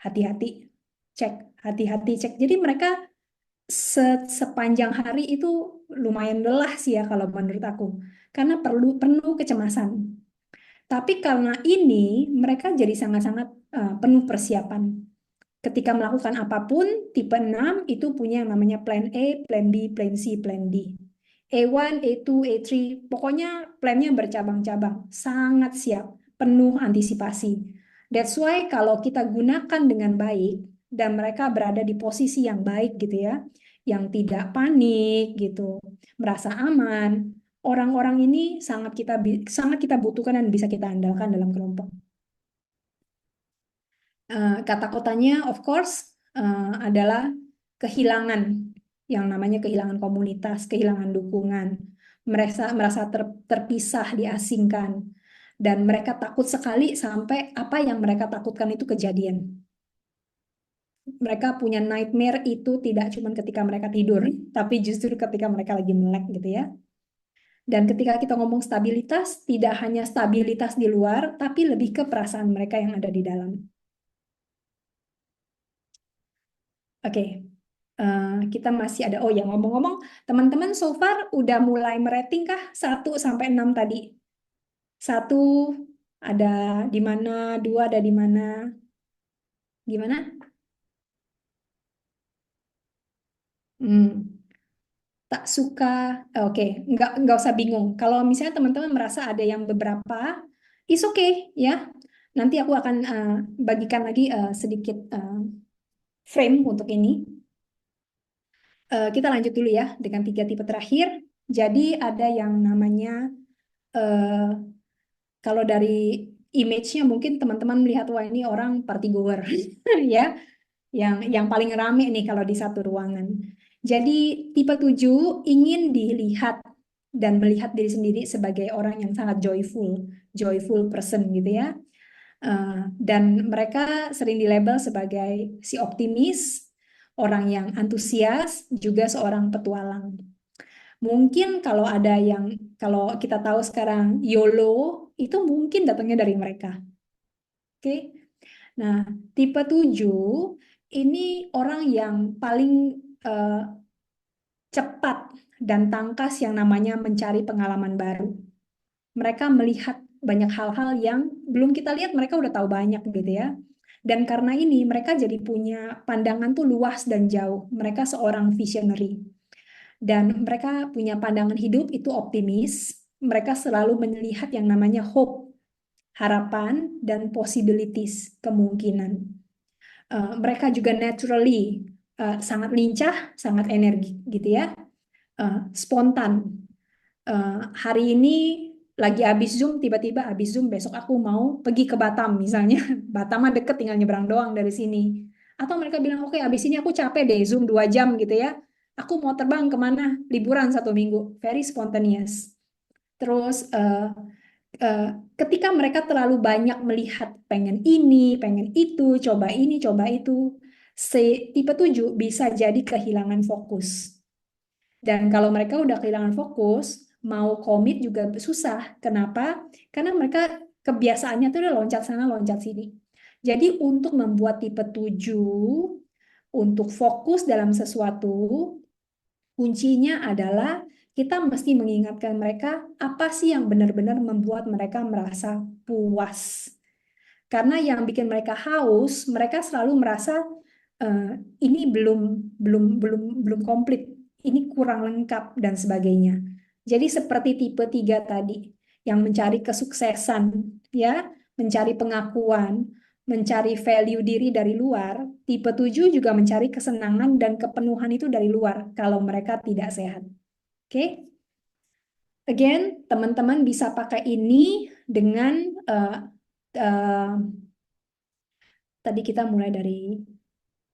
hati-hati, cek, hati-hati, cek. Jadi mereka sepanjang hari itu lumayan lelah sih ya kalau menurut aku. Karena perlu penuh kecemasan. Tapi karena ini mereka jadi sangat-sangat penuh persiapan. Ketika melakukan apapun, tipe 6 itu punya yang namanya plan A, plan B, plan C, plan D. A1, A2, A3, pokoknya plannya bercabang-cabang, sangat siap, penuh antisipasi. That's why kalau kita gunakan dengan baik dan mereka berada di posisi yang baik gitu ya, yang tidak panik gitu, merasa aman, orang-orang ini sangat kita butuhkan dan bisa kita andalkan dalam kelompok. Kata kotanya, of course, adalah kehilangan, yang namanya kehilangan komunitas, kehilangan dukungan, merasa terpisah, diasingkan, dan mereka takut sekali sampai apa yang mereka takutkan itu kejadian. Mereka punya nightmare itu tidak cuma ketika mereka tidur, tapi justru ketika mereka lagi melek gitu ya. Dan ketika kita ngomong stabilitas, tidak hanya stabilitas di luar, tapi lebih ke perasaan mereka yang ada di dalam. Oke, kita masih ada. Oh ya, ngomong-ngomong, teman-teman so far udah mulai merating kah 1 sampai 6 tadi? Satu ada di mana, dua ada di mana, gimana? Hmm, tak suka. Oke, nggak usah bingung. Kalau misalnya teman-teman merasa ada yang beberapa, is okay ya. Nanti aku akan bagikan lagi sedikit frame untuk ini. Kita lanjut dulu ya dengan 3 tipe terakhir. Jadi ada yang namanya eh, kalau dari image-nya mungkin teman-teman melihat wah ini orang party goer ya, yang paling rame nih kalau di satu ruangan. Jadi tipe 7 ingin dilihat dan melihat diri sendiri sebagai orang yang sangat joyful, joyful person gitu ya. Dan mereka sering dilabel sebagai si optimis, orang yang antusias, juga seorang petualang. Mungkin kalau ada yang, kalau kita tahu sekarang YOLO, itu mungkin datangnya dari mereka. Oke. Nah, tipe 7 ini orang yang paling eh, cepat dan tangkas yang namanya mencari pengalaman baru. Mereka melihat banyak hal-hal yang belum kita lihat, mereka udah tahu banyak gitu ya. Dan karena ini mereka jadi punya pandangan tuh luas dan jauh. Mereka seorang visionary. Dan mereka punya pandangan hidup itu optimis. Mereka selalu melihat yang namanya hope, harapan, dan possibilities, kemungkinan. Mereka juga naturally sangat lincah, sangat energi gitu ya, spontan. Hari ini lagi habis Zoom, tiba-tiba habis Zoom, besok aku mau pergi ke Batam misalnya. Batam mah deket, tinggal nyebrang doang dari sini. Atau mereka bilang, oke habis ini aku capek deh Zoom 2 jam gitu ya. Aku mau terbang kemana? Liburan 1 minggu. Very spontaneous. Terus eh, ketika mereka terlalu banyak melihat pengen ini, pengen itu, coba ini, coba itu, si tipe 7 bisa jadi kehilangan fokus. Dan kalau mereka udah kehilangan fokus, mau komit juga susah. Kenapa? Karena mereka kebiasaannya tuh udah loncat sana, loncat sini. Jadi untuk membuat tipe 7 untuk fokus dalam sesuatu, kuncinya adalah kita mesti mengingatkan mereka apa sih yang benar-benar membuat mereka merasa puas. Karena yang bikin mereka haus, mereka selalu merasa eh, ini belum komplit, ini kurang lengkap dan sebagainya. Jadi seperti tipe 3 tadi, yang mencari kesuksesan, ya, mencari pengakuan, mencari value diri dari luar, tipe 7 juga mencari kesenangan dan kepenuhan itu dari luar kalau mereka tidak sehat. Oke? Again, teman-teman bisa pakai ini dengan eh, eh, tadi kita mulai dari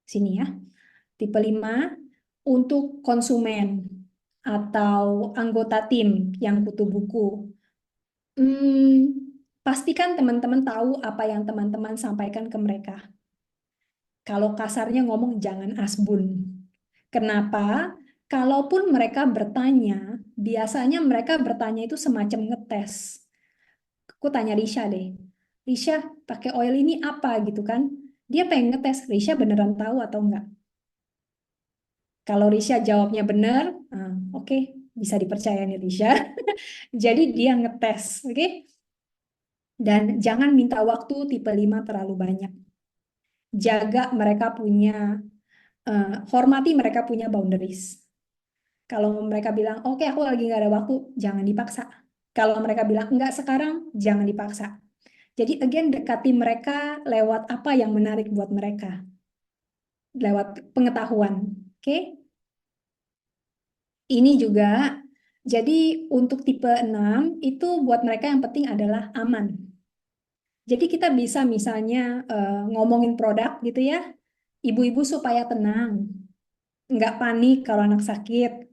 sini ya. Tipe 5 untuk konsumen atau anggota tim yang kutu buku. Pastikan teman-teman tahu apa yang teman-teman sampaikan ke mereka. Kalau kasarnya ngomong jangan asbun. Kenapa? Kalaupun mereka bertanya, biasanya mereka bertanya itu semacam ngetes. Aku tanya Risha deh, Risha pakai oil ini apa gitu kan? Dia pengen ngetes, Risha beneran tahu atau enggak? Kalau Risha jawabnya benar, oke, bisa dipercaya nih Risha. Jadi dia ngetes, oke? Dan jangan minta waktu tipe 5 terlalu banyak. Jaga mereka punya, hormati mereka punya boundaries. Kalau mereka bilang, oke aku lagi nggak ada waktu, jangan dipaksa. Kalau mereka bilang, enggak sekarang, jangan dipaksa. Jadi again dekati mereka lewat apa yang menarik buat mereka. Lewat pengetahuan, oke? Ini juga, jadi untuk tipe 6 itu buat mereka yang penting adalah aman. Jadi kita bisa misalnya ngomongin produk gitu ya, ibu-ibu supaya tenang, nggak panik kalau anak sakit,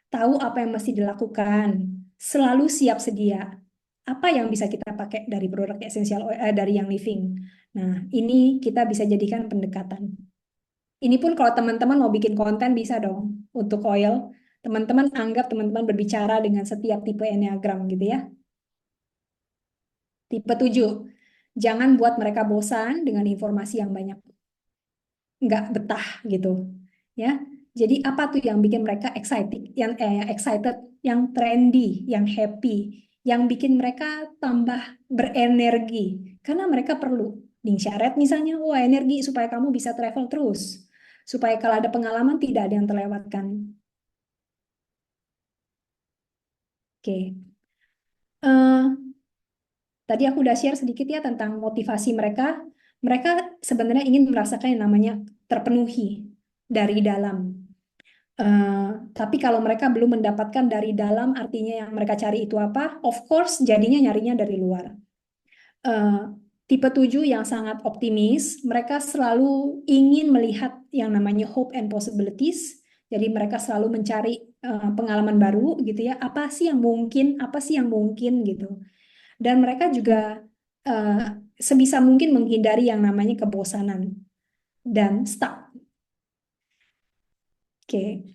tahu apa yang mesti dilakukan, selalu siap sedia. Apa yang bisa kita pakai dari produk esensial dari yang living. Nah, ini kita bisa jadikan pendekatan. Ini pun kalau teman-teman mau bikin konten bisa dong untuk oil. Teman-teman anggap teman-teman berbicara dengan setiap tipe Enneagram gitu ya. Tipe 7. Jangan buat mereka bosan dengan informasi yang banyak. Nggak betah gitu. Ya. Jadi apa tuh yang bikin mereka excited, yang trendy, yang happy, yang bikin mereka tambah berenergi. Karena mereka perlu. Ning syarat misalnya, wah energi supaya kamu bisa travel terus. Supaya kalau ada pengalaman tidak ada yang terlewatkan. Oke. Tadi aku udah share sedikit ya tentang motivasi mereka. Mereka sebenarnya ingin merasakan yang namanya terpenuhi dari dalam. Eh, tapi kalau mereka belum mendapatkan dari dalam, artinya yang mereka cari itu apa? Of course, jadinya nyarinya dari luar. Eh, Tipe 7 yang sangat optimis, mereka selalu ingin melihat yang namanya hope and possibilities. Jadi mereka selalu mencari pengalaman baru gitu ya. Apa sih yang mungkin? Apa sih yang mungkin gitu. Dan mereka juga eh, sebisa mungkin menghindari yang namanya kebosanan dan stuck. Oke.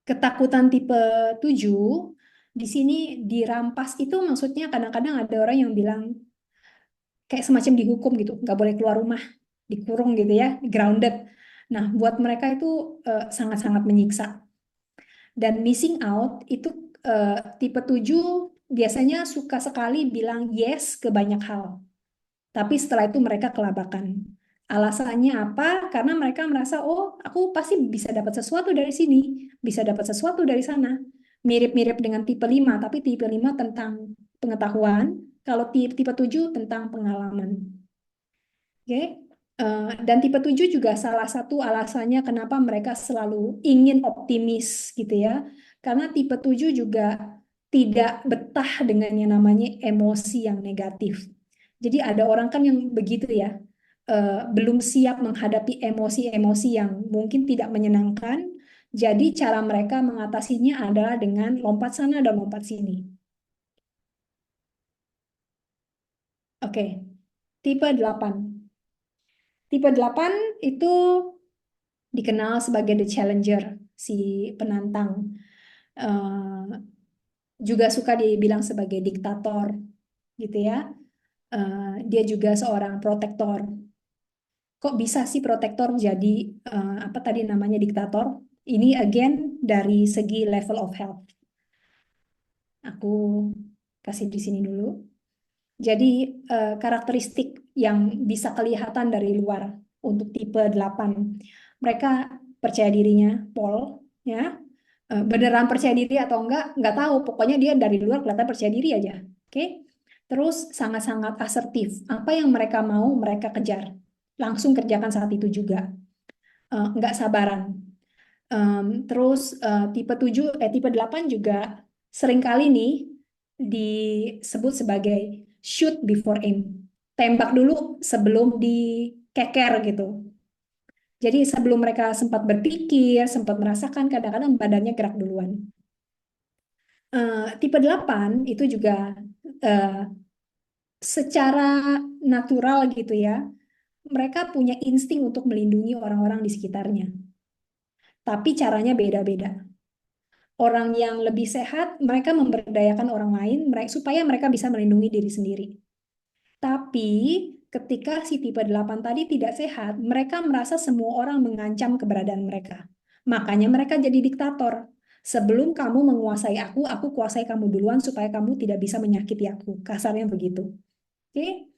Ketakutan tipe 7 di sini dirampas itu maksudnya kadang-kadang ada orang yang bilang kayak semacam dihukum gitu, nggak boleh keluar rumah, dikurung gitu ya, grounded. Nah, buat mereka itu sangat-sangat menyiksa. Dan missing out itu tipe 7 biasanya suka sekali bilang yes ke banyak hal. Tapi setelah itu mereka kelabakan. Alasannya apa? Karena mereka merasa, oh, aku pasti bisa dapat sesuatu dari sini, bisa dapat sesuatu dari sana. Mirip-mirip dengan tipe 5, tapi tipe 5 tentang pengetahuan, kalau tipe 7 tentang pengalaman. Oke. Dan tipe 7 juga salah satu alasannya kenapa mereka selalu ingin optimis gitu ya. Karena tipe 7 juga tidak betah dengan yang namanya emosi yang negatif. Jadi ada orang kan yang begitu ya, belum siap menghadapi emosi-emosi yang mungkin tidak menyenangkan. Jadi cara mereka mengatasinya adalah dengan lompat sana dan lompat sini. Oke, tipe 8. Tipe 8 itu dikenal sebagai the challenger, si penantang. Eh, Juga suka dibilang sebagai diktator, gitu ya. Dia juga seorang protektor. Kok bisa sih protektor jadi apa tadi namanya diktator? Ini again dari segi level of health. Aku kasih di sini dulu. Jadi karakteristik yang bisa kelihatan dari luar untuk tipe 8. Mereka percaya dirinya, Pol, ya. Beneran percaya diri atau enggak tahu. Pokoknya dia dari luar kelihatan percaya diri aja. Oke. Terus sangat-sangat asertif. Apa yang mereka mau, mereka kejar. Langsung kerjakan saat itu juga. Enggak sabaran. Terus tipe 8 juga seringkali nih disebut sebagai shoot before aim. Tembak dulu sebelum dikeker gitu. Jadi sebelum mereka sempat berpikir, sempat merasakan, kadang-kadang badannya gerak duluan. Tipe 8 itu juga eh, secara natural gitu ya, mereka punya insting untuk melindungi orang-orang di sekitarnya. Tapi caranya beda-beda. Orang yang lebih sehat, mereka memberdayakan orang lain supaya mereka bisa melindungi diri sendiri. Tapi ketika si tipe 8 tadi tidak sehat, mereka merasa semua orang mengancam keberadaan mereka. Makanya mereka jadi diktator. Sebelum kamu menguasai aku kuasai kamu duluan supaya kamu tidak bisa menyakiti aku. Kasarnya begitu. Oke?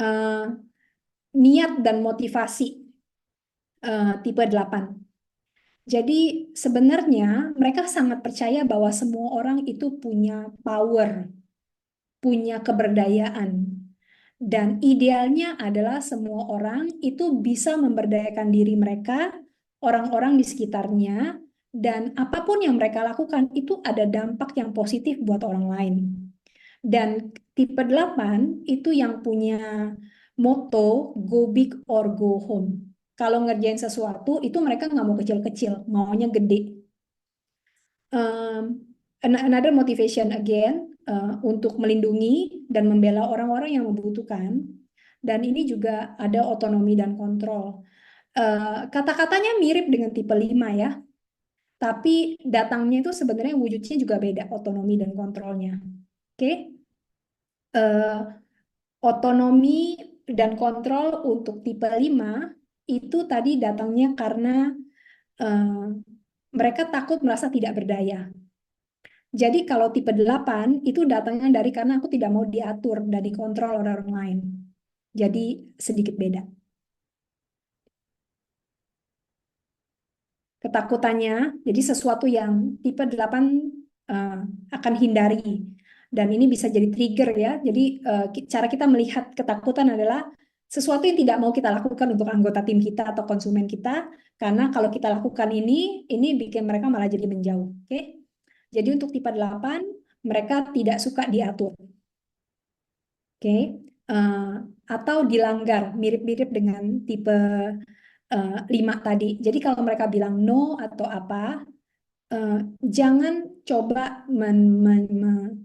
Eh, Niat dan motivasi tipe 8. Jadi sebenarnya mereka sangat percaya bahwa semua orang itu punya power, punya keberdayaan. Dan idealnya adalah semua orang itu bisa memberdayakan diri mereka, orang-orang di sekitarnya, dan apapun yang mereka lakukan itu ada dampak yang positif buat orang lain. Dan tipe 8 itu yang punya moto go big or go home. Kalau ngerjain sesuatu itu mereka nggak mau kecil-kecil, maunya gede. Another motivation again untuk melindungi dan membela orang-orang yang membutuhkan. Dan ini juga ada otonomi dan kontrol. Kata-katanya mirip dengan tipe 5 ya, tapi datangnya itu sebenarnya wujudnya juga beda, otonomi dan kontrolnya. Oke. Eh, Otonomi dan kontrol untuk tipe 5 itu tadi datangnya karena eh, mereka takut merasa tidak berdaya. Jadi kalau tipe 8 itu datangnya dari karena aku tidak mau diatur dan dikontrol oleh orang lain. Jadi sedikit beda. Ketakutannya, jadi sesuatu yang tipe 8 eh, akan hindari. Dan ini bisa jadi trigger ya. Jadi cara kita melihat ketakutan adalah sesuatu yang tidak mau kita lakukan untuk anggota tim kita atau konsumen kita. Karena kalau kita lakukan ini bikin mereka malah jadi menjauh. Oke? Jadi untuk tipe 8, mereka tidak suka diatur. Oke. eh, atau dilanggar, mirip-mirip dengan tipe 5 tadi. Jadi kalau mereka bilang no atau apa, eh, jangan coba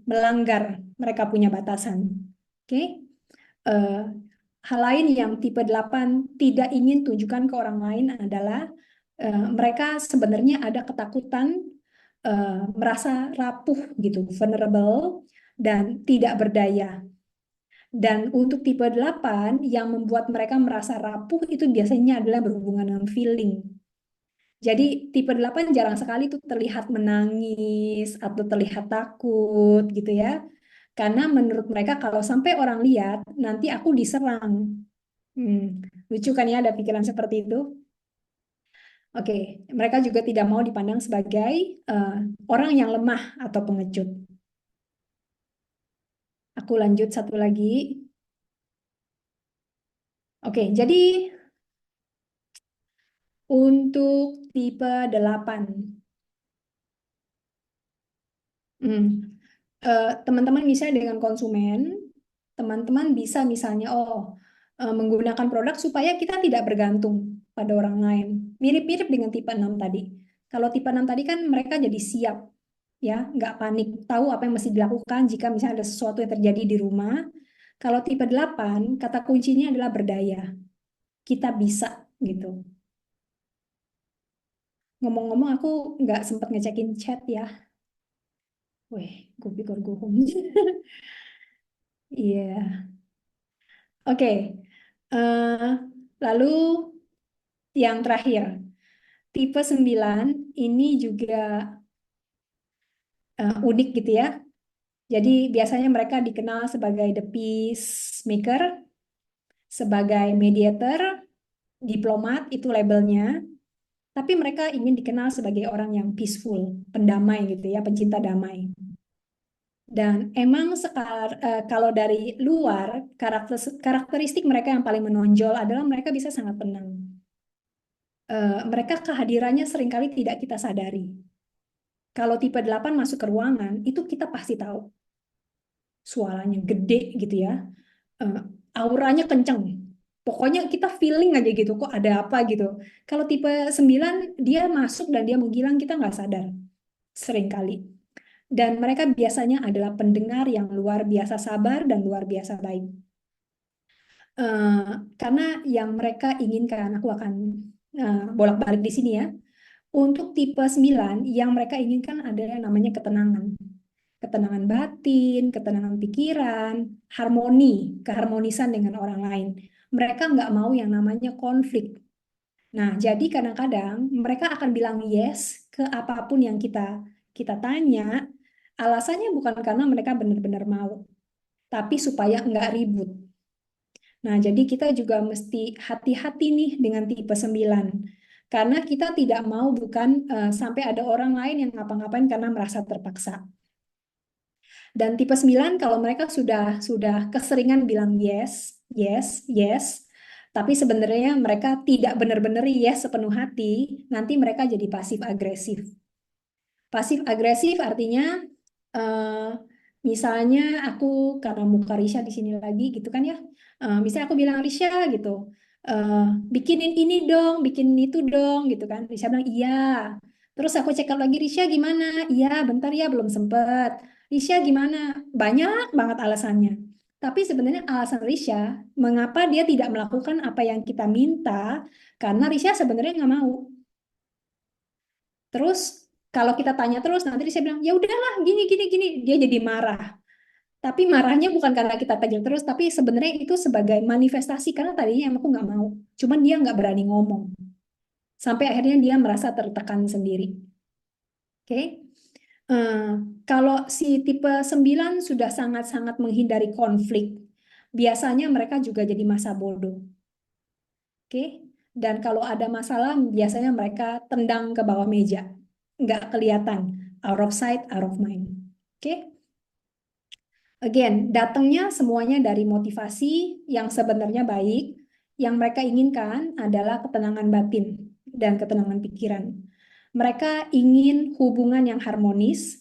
melanggar mereka punya batasan. Oke? Eh, Hal lain yang tipe 8 tidak ingin tunjukkan ke orang lain adalah mereka sebenarnya ada ketakutan, merasa rapuh gitu, vulnerable, dan tidak berdaya. Dan untuk tipe 8 yang membuat mereka merasa rapuh itu biasanya adalah berhubungan dengan feeling. Jadi tipe 8 jarang sekali tuh terlihat menangis atau terlihat takut gitu ya. Karena menurut mereka kalau sampai orang lihat, nanti aku diserang. Hmm, lucu kan ya ada pikiran seperti itu? Oke, mereka juga tidak mau dipandang sebagai eh, orang yang lemah atau pengecut. Aku lanjut satu lagi. Oke, jadi untuk tipe 8, hmm, teman-teman misalnya dengan konsumen, teman-teman bisa misalnya, menggunakan produk supaya kita tidak bergantung pada orang lain. Mirip-mirip dengan tipe 6 tadi. Kalau tipe 6 tadi kan mereka jadi siap, ya, nggak panik, tahu apa yang mesti dilakukan jika misalnya ada sesuatu yang terjadi di rumah. Kalau tipe 8, kata kuncinya adalah berdaya. Kita bisa, gitu. Ngomong-ngomong, aku nggak sempat ngecekin chat ya. Weh, gue pikir gue home. Iya. Oke. Eh, Lalu yang terakhir, tipe 9 ini juga unik gitu ya. Jadi biasanya mereka dikenal sebagai the peacemaker, sebagai mediator, diplomat itu labelnya. Tapi mereka ingin dikenal sebagai orang yang peaceful, pendamai gitu ya, pencinta damai. Dan emang kalau dari luar, karakteristik mereka yang paling menonjol adalah mereka bisa sangat tenang. Mereka kehadirannya seringkali tidak kita sadari. Kalau tipe 8 masuk ke ruangan, itu kita pasti tahu. Suaranya gede gitu ya. Eh, Auranya kenceng. Pokoknya kita feeling aja gitu, kok ada apa gitu. Kalau tipe 9 dia masuk dan dia menghilang, kita nggak sadar. Seringkali. Dan mereka biasanya adalah pendengar yang luar biasa sabar dan luar biasa baik. Eh, karena yang mereka inginkan, aku akan bolak-balik di sini ya. Untuk tipe 9 yang mereka inginkan adalah yang namanya ketenangan. Ketenangan batin, ketenangan pikiran, harmoni, keharmonisan dengan orang lain. Mereka nggak mau yang namanya konflik. Nah, jadi kadang-kadang mereka akan bilang yes ke apapun yang kita kita tanya. Alasannya bukan karena mereka benar-benar mau, tapi supaya nggak ribut. Nah, jadi kita juga mesti hati-hati nih dengan tipe 9. Karena kita tidak mau bukan sampai ada orang lain yang ngapa-ngapain karena merasa terpaksa. Dan tipe 9 kalau mereka sudah keseringan bilang yes, yes, yes, tapi sebenarnya mereka tidak benar-benar yes sepenuh hati, nanti mereka jadi pasif agresif. Pasif agresif artinya eh, misalnya aku karena muka Risha di sini lagi gitu kan ya. Misalnya aku bilang Risha gitu, eh, bikinin ini dong, bikin itu dong gitu kan. Risha bilang iya. Terus aku cek lagi Risha gimana? Iya, bentar ya belum sempet. Risha gimana? Banyak banget alasannya. Tapi sebenarnya alasan Risha mengapa dia tidak melakukan apa yang kita minta karena Risha sebenarnya nggak mau. Terus kalau kita tanya terus nanti dia bilang ya udahlah gini gini gini dia jadi marah. Tapi marahnya bukan karena kita tajam terus, tapi sebenarnya itu sebagai manifestasi karena tadinya emang aku nggak mau. Cuman dia nggak berani ngomong. Sampai akhirnya dia merasa tertekan sendiri. Oke? Eh, Kalau si tipe 9 sudah sangat-sangat menghindari konflik, biasanya mereka juga jadi masa bodoh. Oke? Dan kalau ada masalah, biasanya mereka tendang ke bawah meja. Nggak kelihatan. Out of sight, out of mind. Oke? Again, datangnya semuanya dari motivasi yang sebenarnya baik. Yang mereka inginkan adalah ketenangan batin dan ketenangan pikiran. Mereka ingin hubungan yang harmonis.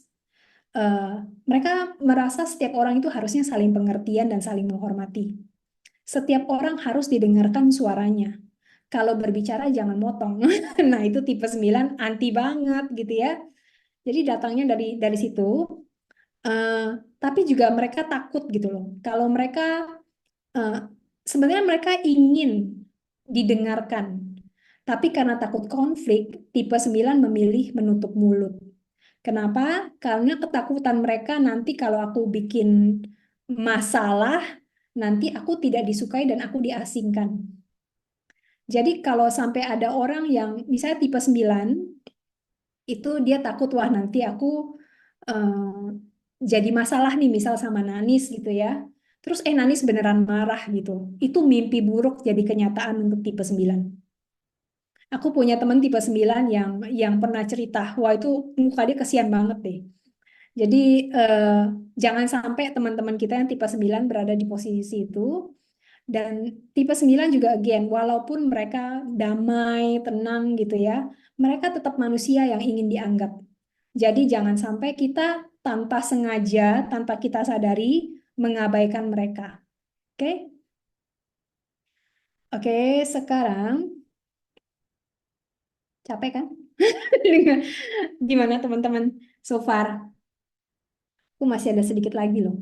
Eh, Mereka merasa setiap orang itu harusnya saling pengertian dan saling menghormati. Setiap orang harus didengarkan suaranya. Kalau berbicara jangan motong. Nah, itu tipe 9 anti banget gitu ya. Jadi datangnya dari situ. eh, tapi juga mereka takut gitu loh. Kalau mereka eh, sebenarnya mereka ingin didengarkan. Tapi karena takut konflik, tipe 9 memilih menutup mulut. Kenapa? Karena ketakutan mereka nanti kalau aku bikin masalah, nanti aku tidak disukai dan aku diasingkan. Jadi kalau sampai ada orang yang misalnya tipe 9 itu dia takut, wah nanti aku jadi masalah nih misal sama Nanis gitu ya. Terus Nanis beneran marah gitu. Itu mimpi buruk jadi kenyataan untuk tipe 9. Aku punya teman tipe 9 yang pernah cerita, wah itu muka dia kesian banget deh. Jadi eh, jangan sampai teman-teman kita yang tipe 9 berada di posisi itu. Dan tipe 9 juga again, walaupun mereka damai, tenang gitu ya, mereka tetap manusia yang ingin dianggap. Jadi jangan sampai kita tanpa sengaja, tanpa kita sadari, mengabaikan mereka. Oke? Oke, sekarang capek kan? Gimana teman-teman? So far, aku masih ada sedikit lagi loh.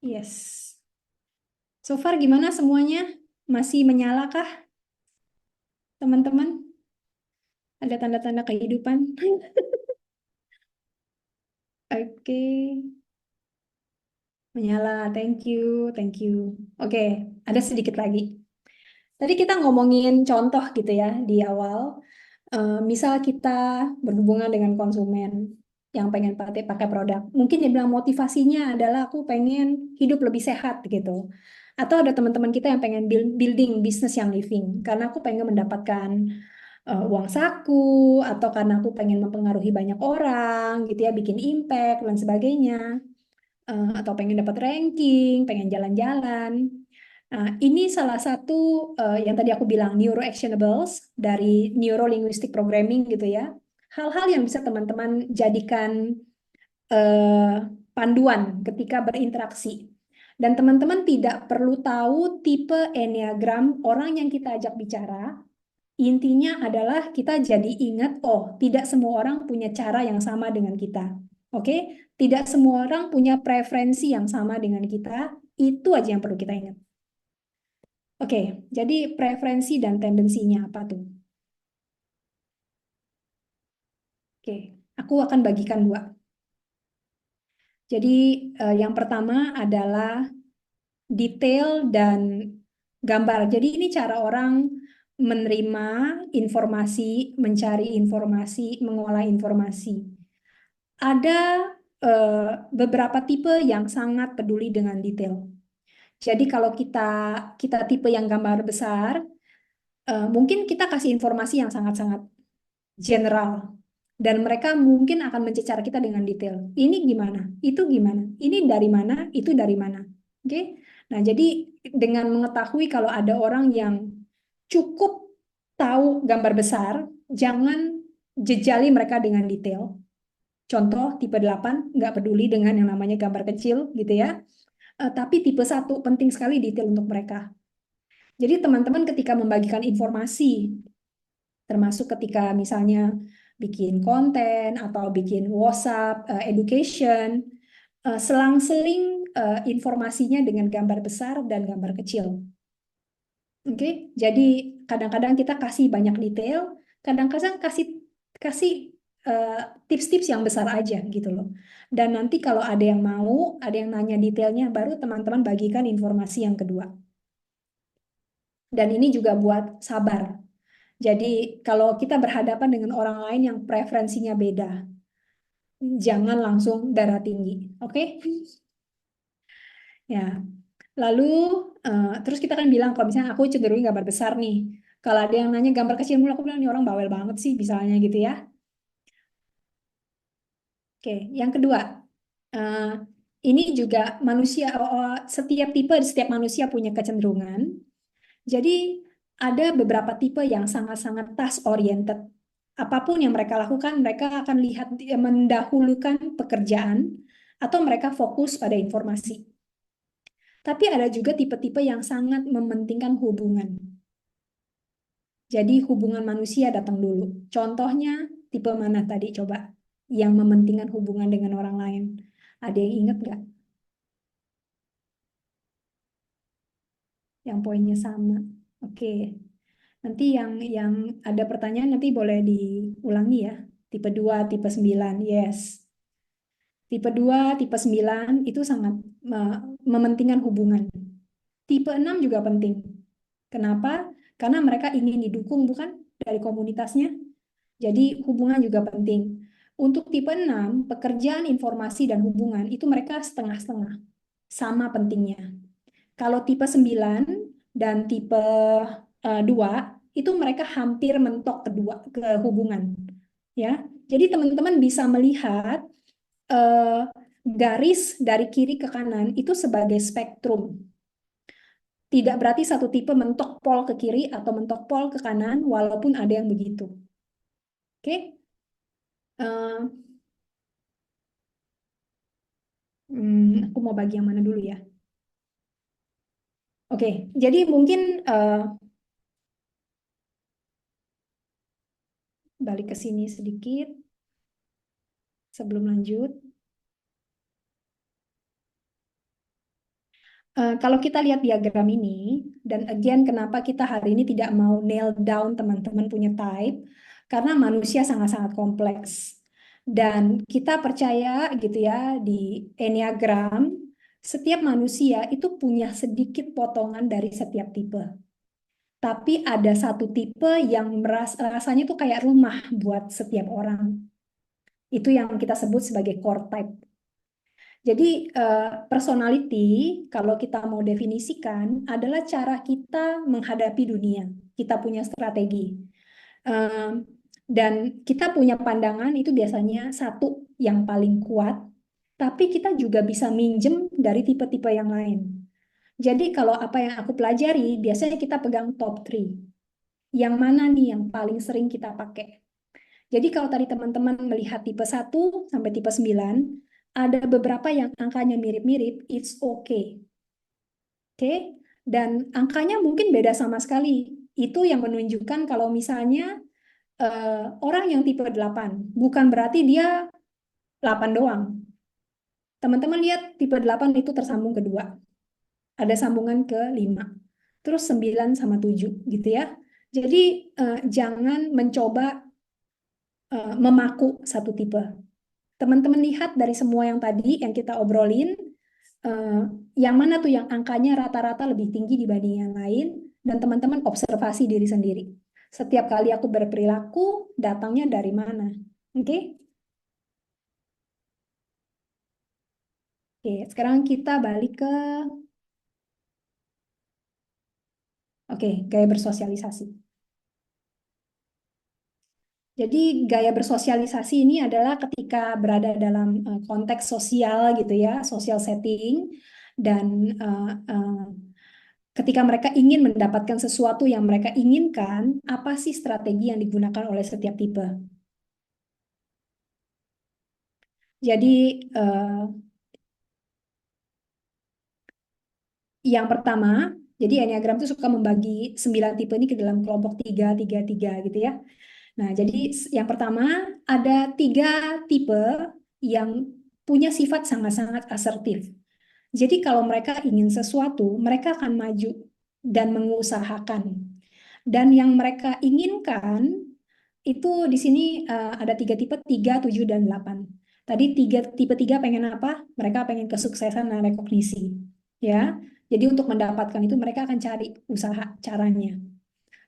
Yes. So far gimana semuanya? Masih menyala kah, teman-teman? Ada tanda-tanda kehidupan? Oke, menyala. Thank you, thank you. Oke, ada sedikit lagi. Tadi kita ngomongin contoh gitu ya di awal. Misal kita berhubungan dengan konsumen yang pengen pakai produk. Mungkin dia bilang motivasinya adalah aku pengen hidup lebih sehat gitu. Atau ada teman-teman kita yang pengen building bisnis yang living. Karena aku pengen mendapatkan uang saku, atau karena aku pengen mempengaruhi banyak orang gitu ya, bikin impact dan sebagainya. Atau pengen dapat ranking, pengen jalan-jalan. Nah, ini salah satu yang tadi aku bilang neuroactionables dari neuro-linguistic programming gitu ya. Hal-hal yang bisa teman-teman jadikan eh, panduan ketika berinteraksi. Dan teman-teman tidak perlu tahu tipe enneagram orang yang kita ajak bicara. Intinya adalah kita jadi ingat, oh, tidak semua orang punya cara yang sama dengan kita. Oke? Tidak semua orang punya preferensi yang sama dengan kita. Itu aja yang perlu kita ingat. Oke, jadi preferensi dan tendensinya apa tuh? Oke, aku akan bagikan dua. Jadi yang pertama adalah detail dan gambar. Jadi ini cara orang menerima informasi, mencari informasi, mengolah informasi. Ada beberapa tipe yang sangat peduli dengan detail. Jadi kalau kita tipe yang gambar besar, mungkin kita kasih informasi yang sangat-sangat general, dan mereka mungkin akan mencecar kita dengan detail. Ini gimana? Itu gimana? Ini dari mana? Itu dari mana? Oke? Nah, jadi dengan mengetahui kalau ada orang yang cukup tahu gambar besar, jangan jejali mereka dengan detail. Contoh, tipe 8 nggak peduli dengan yang namanya gambar kecil gitu ya. Tapi tipe 1 penting sekali detail untuk mereka. Jadi teman-teman ketika membagikan informasi, termasuk ketika misalnya bikin konten atau bikin WhatsApp education, selang-seling informasinya dengan gambar besar dan gambar kecil. Oke, jadi kadang-kadang kita kasih banyak detail, kadang-kadang kasih kasih eh, tips-tips yang besar aja gitu loh. Dan nanti kalau ada yang mau, ada yang nanya detailnya, baru teman-teman bagikan informasi yang kedua. Dan ini juga buat sabar. Jadi kalau kita berhadapan dengan orang lain yang preferensinya beda, jangan langsung darah tinggi, oke? Ya, lalu terus kita kan bilang kalau misalnya aku cenderung gambar besar nih. Kalau ada yang nanya gambar kecil mulu, aku bilang ini orang bawel banget sih, misalnya gitu ya. Oke, yang kedua, eh, ini juga manusia, setiap tipe, setiap manusia punya kecenderungan. Jadi ada beberapa tipe yang sangat-sangat task oriented. Apapun yang mereka lakukan, mereka akan lihat mendahulukan pekerjaan atau mereka fokus pada informasi. Tapi ada juga tipe-tipe yang sangat mementingkan hubungan. Jadi hubungan manusia datang dulu. Contohnya tipe mana tadi coba? Yang mementingkan hubungan dengan orang lain. Ada yang ingat nggak? Yang poinnya sama. Oke. Nanti yang ada pertanyaan nanti boleh diulangi ya. Tipe 2, tipe 9. Yes. Tipe 2, tipe 9 itu sangat mementingkan hubungan. Tipe 6 juga penting. Kenapa? Karena mereka ingin didukung bukan dari komunitasnya. Jadi hubungan juga penting. Untuk tipe 6, pekerjaan, informasi, dan hubungan itu mereka setengah-setengah. Sama pentingnya. Kalau tipe 9 dan tipe 2, itu mereka hampir mentok kedua ke hubungan. Ya. Jadi teman-teman bisa melihat eh, garis dari kiri ke kanan itu sebagai spektrum. Tidak berarti satu tipe mentok pol ke kiri atau mentok pol ke kanan, walaupun ada yang begitu. Oke? Eh, aku mau bagi yang mana dulu ya? Oke, jadi mungkin balik ke sini sedikit sebelum lanjut. Kalau kita lihat diagram ini, dan again kenapa kita hari ini tidak mau nail down teman-teman punya type, karena manusia sangat-sangat kompleks. Dan kita percaya gitu ya di Enneagram, setiap manusia itu punya sedikit potongan dari setiap tipe. Tapi ada satu tipe yang rasanya tuh kayak rumah buat setiap orang. Itu yang kita sebut sebagai core type. Jadi personality kalau kita mau definisikan adalah cara kita menghadapi dunia. Kita punya strategi. Eh, Dan kita punya pandangan itu biasanya satu yang paling kuat, tapi kita juga bisa minjem dari tipe-tipe yang lain. Jadi kalau apa yang aku pelajari, biasanya kita pegang top 3. Yang mana nih yang paling sering kita pakai? Jadi kalau tadi teman-teman melihat tipe 1 sampai tipe 9, ada beberapa yang angkanya mirip-mirip, it's okay. Oke? Dan angkanya mungkin beda sama sekali. Itu yang menunjukkan kalau misalnya orang yang tipe 8, bukan berarti dia 8 doang. Teman-teman lihat tipe 8 itu tersambung ke 2. Ada sambungan ke 5. Terus 9 sama 7 gitu ya. Jadi jangan mencoba memaku satu tipe. Teman-teman lihat dari semua yang tadi yang kita obrolin, eh, yang mana tuh yang angkanya rata-rata lebih tinggi dibanding yang lain, dan teman-teman observasi diri sendiri. Setiap kali aku berperilaku, datangnya dari mana? Oke? Oke, sekarang kita balik ke gaya bersosialisasi. Jadi gaya bersosialisasi ini adalah ketika berada dalam konteks sosial gitu ya, social setting, dan ketika mereka ingin mendapatkan sesuatu yang mereka inginkan, apa sih strategi yang digunakan oleh setiap tipe? Jadi yang pertama, jadi Enneagram itu suka membagi 9 tipe ini ke dalam kelompok 3, 3, 3 gitu ya. Nah, jadi yang pertama ada 3 tipe yang punya sifat sangat-sangat asertif. Jadi kalau mereka ingin sesuatu, mereka akan maju dan mengusahakan. Dan yang mereka inginkan itu di sini ada 3 tipe, 3, 7, dan 8. Tadi tipe 3 pengen apa? Mereka pengen kesuksesan dan rekognisi. Ya, jadi untuk mendapatkan itu mereka akan cari usaha caranya.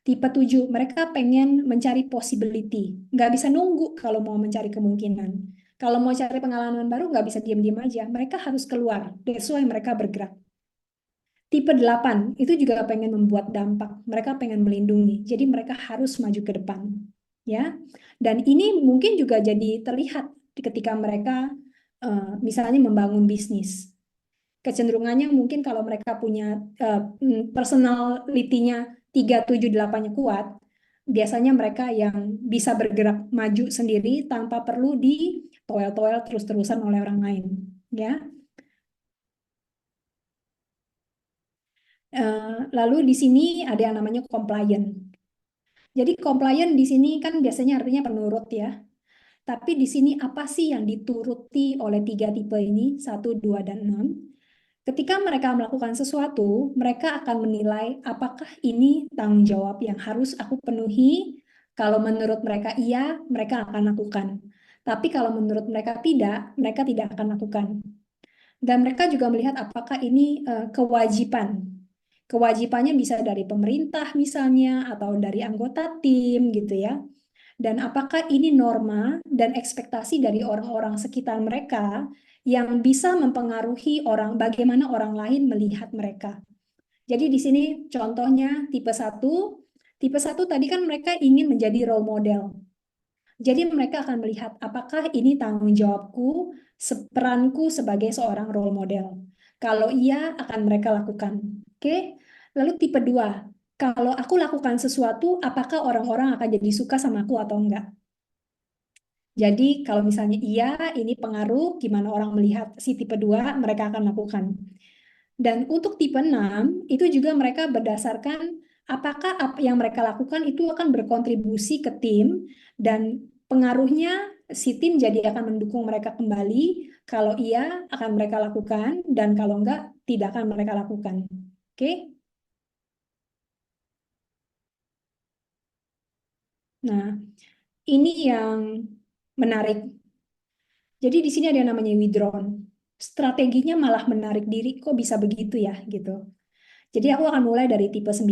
Tipe 7, mereka pengen mencari possibility. Nggak bisa nunggu kalau mau mencari kemungkinan. Kalau mau cari pengalaman baru, nggak bisa diam-diam aja. Mereka harus keluar. That's why mereka bergerak. Tipe 8, itu juga pengen membuat dampak. Mereka pengen melindungi. Jadi mereka harus maju ke depan. Ya. Dan ini mungkin juga jadi terlihat ketika mereka misalnya membangun bisnis. Kecenderungannya mungkin kalau mereka punya personality-nya 3, 7, 8-nya kuat, biasanya mereka yang bisa bergerak maju sendiri tanpa perlu ditoel-toel terus-terusan oleh orang lain. ya. Lalu di sini ada yang namanya compliant. Jadi compliant di sini kan biasanya artinya penurut ya. Tapi di sini apa sih yang dituruti oleh tiga tipe ini, satu, 2, dan 6? Ketika mereka melakukan sesuatu, mereka akan menilai apakah ini tanggung jawab yang harus aku penuhi. Kalau menurut mereka iya, mereka akan lakukan. Tapi kalau menurut mereka tidak akan lakukan. Dan mereka juga melihat apakah ini kewajiban. Kewajibannya bisa dari pemerintah misalnya, atau dari anggota tim gitu ya. Dan apakah ini norma dan ekspektasi dari orang-orang sekitar mereka yang bisa mempengaruhi bagaimana orang lain melihat mereka. Jadi di sini contohnya tipe satu. Tipe satu tadi kan mereka ingin menjadi role model. Jadi mereka akan melihat apakah ini tanggung jawabku, peranku sebagai seorang role model. Kalau iya, akan mereka lakukan. Oke. Lalu tipe dua, kalau aku lakukan sesuatu, apakah orang-orang akan jadi suka sama aku atau enggak? Jadi kalau misalnya iya, ini pengaruh gimana orang melihat si tipe 2 mereka akan lakukan. Dan untuk tipe 6 itu juga mereka berdasarkan apakah apa yang mereka lakukan itu akan berkontribusi ke tim dan pengaruhnya si tim jadi akan mendukung mereka kembali. Kalau iya, akan mereka lakukan, dan kalau enggak, tidak akan mereka lakukan. Oke? Nah, ini yang menarik. Jadi di sini ada yang namanya withdrawn. Strateginya malah menarik diri, kok bisa begitu ya gitu. Jadi aku akan mulai dari tipe 9.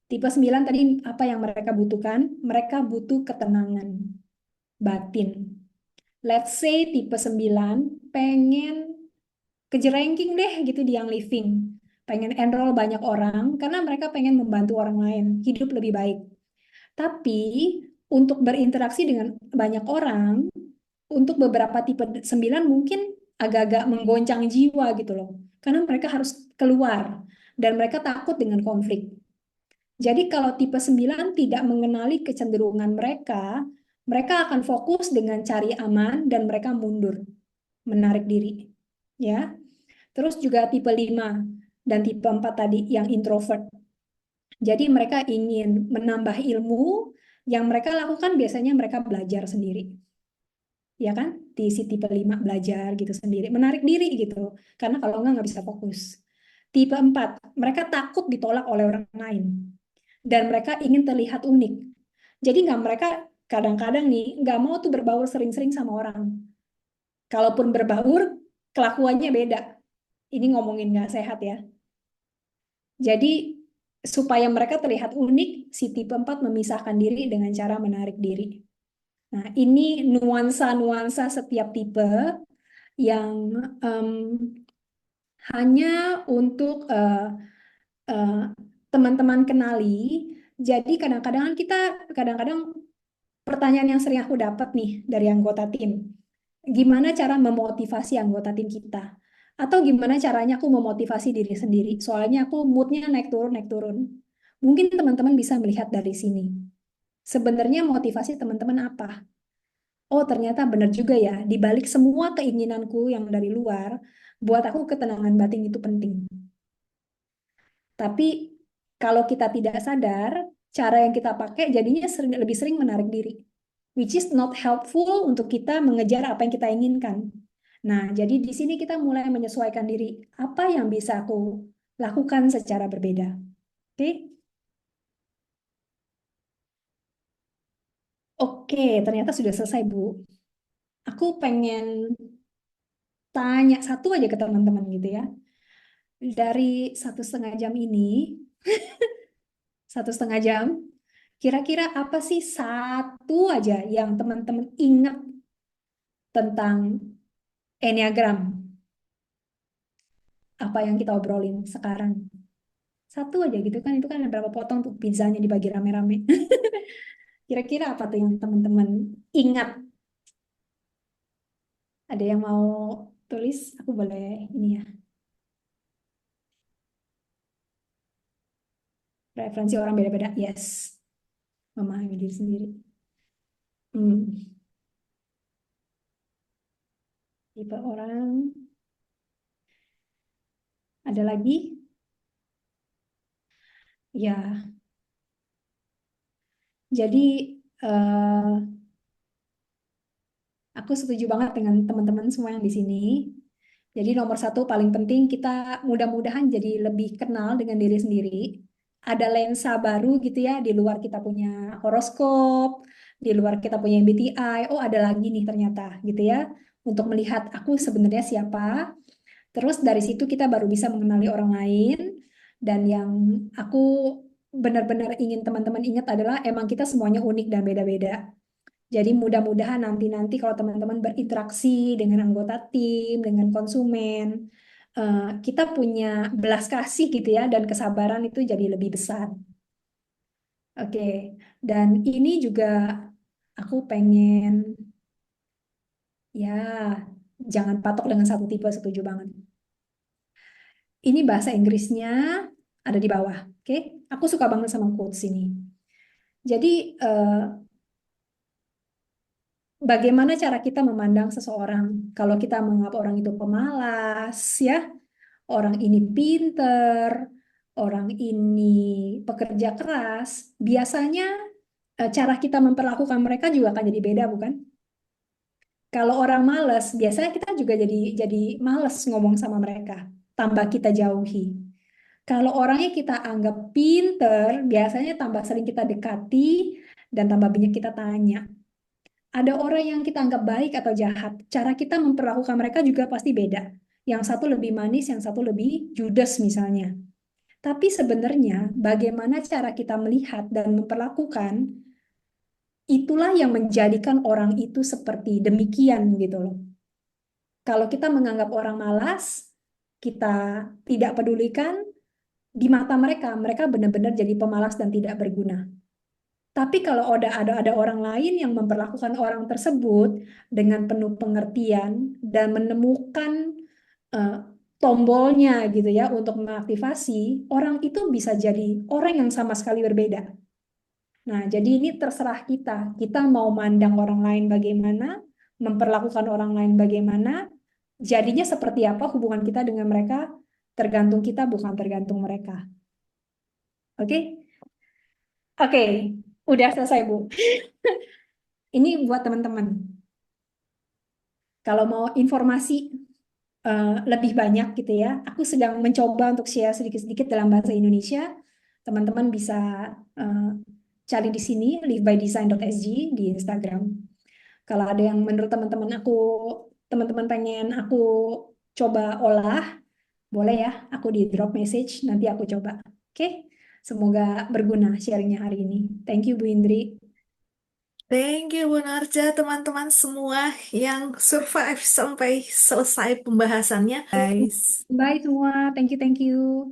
Tipe 9 tadi apa yang mereka butuhkan? Mereka butuh ketenangan batin. Let's say tipe 9 pengen ranking deh gitu di yang living. Pengen enroll banyak orang karena mereka pengen membantu orang lain hidup lebih baik. Tapi untuk berinteraksi dengan banyak orang, untuk beberapa tipe 9 mungkin agak-agak menggoncang jiwa gitu loh. Karena mereka harus keluar dan mereka takut dengan konflik. Jadi kalau tipe 9 tidak mengenali kecenderungan mereka, mereka akan fokus dengan cari aman dan mereka mundur, menarik diri. Ya. Terus juga tipe 5 dan tipe 4 tadi yang introvert. Jadi mereka ingin menambah ilmu, yang mereka lakukan biasanya mereka belajar sendiri, ya kan? Di si tipe 5 belajar gitu sendiri, menarik diri gitu. Karena kalau nggak bisa fokus. Tipe 4 mereka takut ditolak oleh orang lain. Dan mereka ingin terlihat unik. Jadi nggak mereka kadang-kadang nih nggak mau tuh berbaur sering-sering sama orang. Kalaupun berbaur, kelakuannya beda. Ini ngomongin nggak sehat ya. Jadi supaya mereka terlihat unik, si tipe 4 memisahkan diri dengan cara menarik diri. Nah, ini nuansa-nuansa setiap tipe yang em, hanya untuk eh, teman-teman kenali. Jadi kadang-kadang kadang-kadang pertanyaan yang sering aku dapat nih dari anggota tim, gimana cara memotivasi anggota tim kita? Atau gimana caranya aku memotivasi diri sendiri? Soalnya aku moodnya naik turun, naik turun. Mungkin teman-teman bisa melihat dari sini. Sebenarnya motivasi teman-teman apa? Oh, ternyata benar juga ya. Di balik semua keinginanku yang dari luar, buat aku ketenangan batin itu penting. Tapi kalau kita tidak sadar, cara yang kita pakai jadinya lebih sering menarik diri. Which is not helpful untuk kita mengejar apa yang kita inginkan. Nah, jadi di sini kita mulai menyesuaikan diri. Apa yang bisa aku lakukan secara berbeda? Oke, oke, ternyata sudah selesai, Bu. Aku pengen tanya satu aja ke teman-teman gitu ya. Dari 1,5 jam ini, 1,5 jam, kira-kira apa sih satu aja yang teman-teman ingat tentang Enneagram? Apa yang kita obrolin sekarang? Satu aja gitu kan, itu kan ada berapa potong tuh pizzanya dibagi rame-rame. Kira-kira apa tuh yang teman-teman ingat? Ada yang mau tulis? Aku boleh ini ya, referensi orang beda-beda. Yes, memahami diri sendiri. Hmm, tipe orang. Ada lagi? Ya, jadi eh, aku setuju banget dengan teman-teman semua yang di sini. Jadi nomor satu paling penting kita mudah-mudahan jadi lebih kenal dengan diri sendiri. Ada lensa baru gitu ya, di luar kita punya horoskop, di luar kita punya MBTI. Oh, ada lagi nih ternyata gitu ya. Untuk melihat aku sebenarnya siapa. Terus dari situ kita baru bisa mengenali orang lain. Dan yang aku benar-benar ingin teman-teman ingat adalah emang kita semuanya unik dan beda-beda. Jadi mudah-mudahan nanti-nanti kalau teman-teman berinteraksi dengan anggota tim, dengan konsumen, kita punya belas kasih gitu ya, dan kesabaran itu jadi lebih besar. Oke, dan ini juga aku pengen, ya, jangan patok dengan satu tipe, setuju banget. Ini bahasa Inggrisnya ada di bawah, oke? Aku suka banget sama quotes ini. Jadi, bagaimana cara kita memandang seseorang? Kalau kita menganggap orang itu pemalas, ya, orang ini pinter, orang ini pekerja keras, biasanya cara kita memperlakukan mereka juga akan jadi beda, bukan? Kalau orang males, biasanya kita juga jadi males ngomong sama mereka, tambah kita jauhi. Kalau orangnya kita anggap pinter, biasanya tambah sering kita dekati dan tambah banyak kita tanya. Ada orang yang kita anggap baik atau jahat, cara kita memperlakukan mereka juga pasti beda. Yang satu lebih manis, yang satu lebih judes misalnya. Tapi sebenarnya bagaimana cara kita melihat dan memperlakukan, itulah yang menjadikan orang itu seperti demikian gitu loh. Kalau kita menganggap orang malas, kita tidak pedulikan, di mata mereka, mereka benar-benar jadi pemalas dan tidak berguna. Tapi kalau ada orang lain yang memperlakukan orang tersebut dengan penuh pengertian dan menemukan eh, tombolnya gitu ya untuk mengaktifasi, orang itu bisa jadi orang yang sama sekali berbeda. Nah, jadi ini terserah kita. Kita mau mandang orang lain bagaimana, memperlakukan orang lain bagaimana, jadinya seperti apa hubungan kita dengan mereka, tergantung kita bukan tergantung mereka. Oke? Oke, udah selesai, Bu. Ini buat teman-teman. Kalau mau informasi lebih banyak gitu ya, aku sedang mencoba untuk share sedikit-sedikit dalam bahasa Indonesia. Teman-teman bisa eh, cari di sini livebydesign.sg di Instagram. Kalau ada yang menurut teman-teman pengen aku coba olah, boleh ya, aku di drop message, nanti aku coba. Oke, semoga berguna sharingnya hari ini. Thank you, Bu Indri. Thank you Bu Narja, teman-teman semua yang survive sampai selesai pembahasannya, guys. Bye semua, thank you, thank you.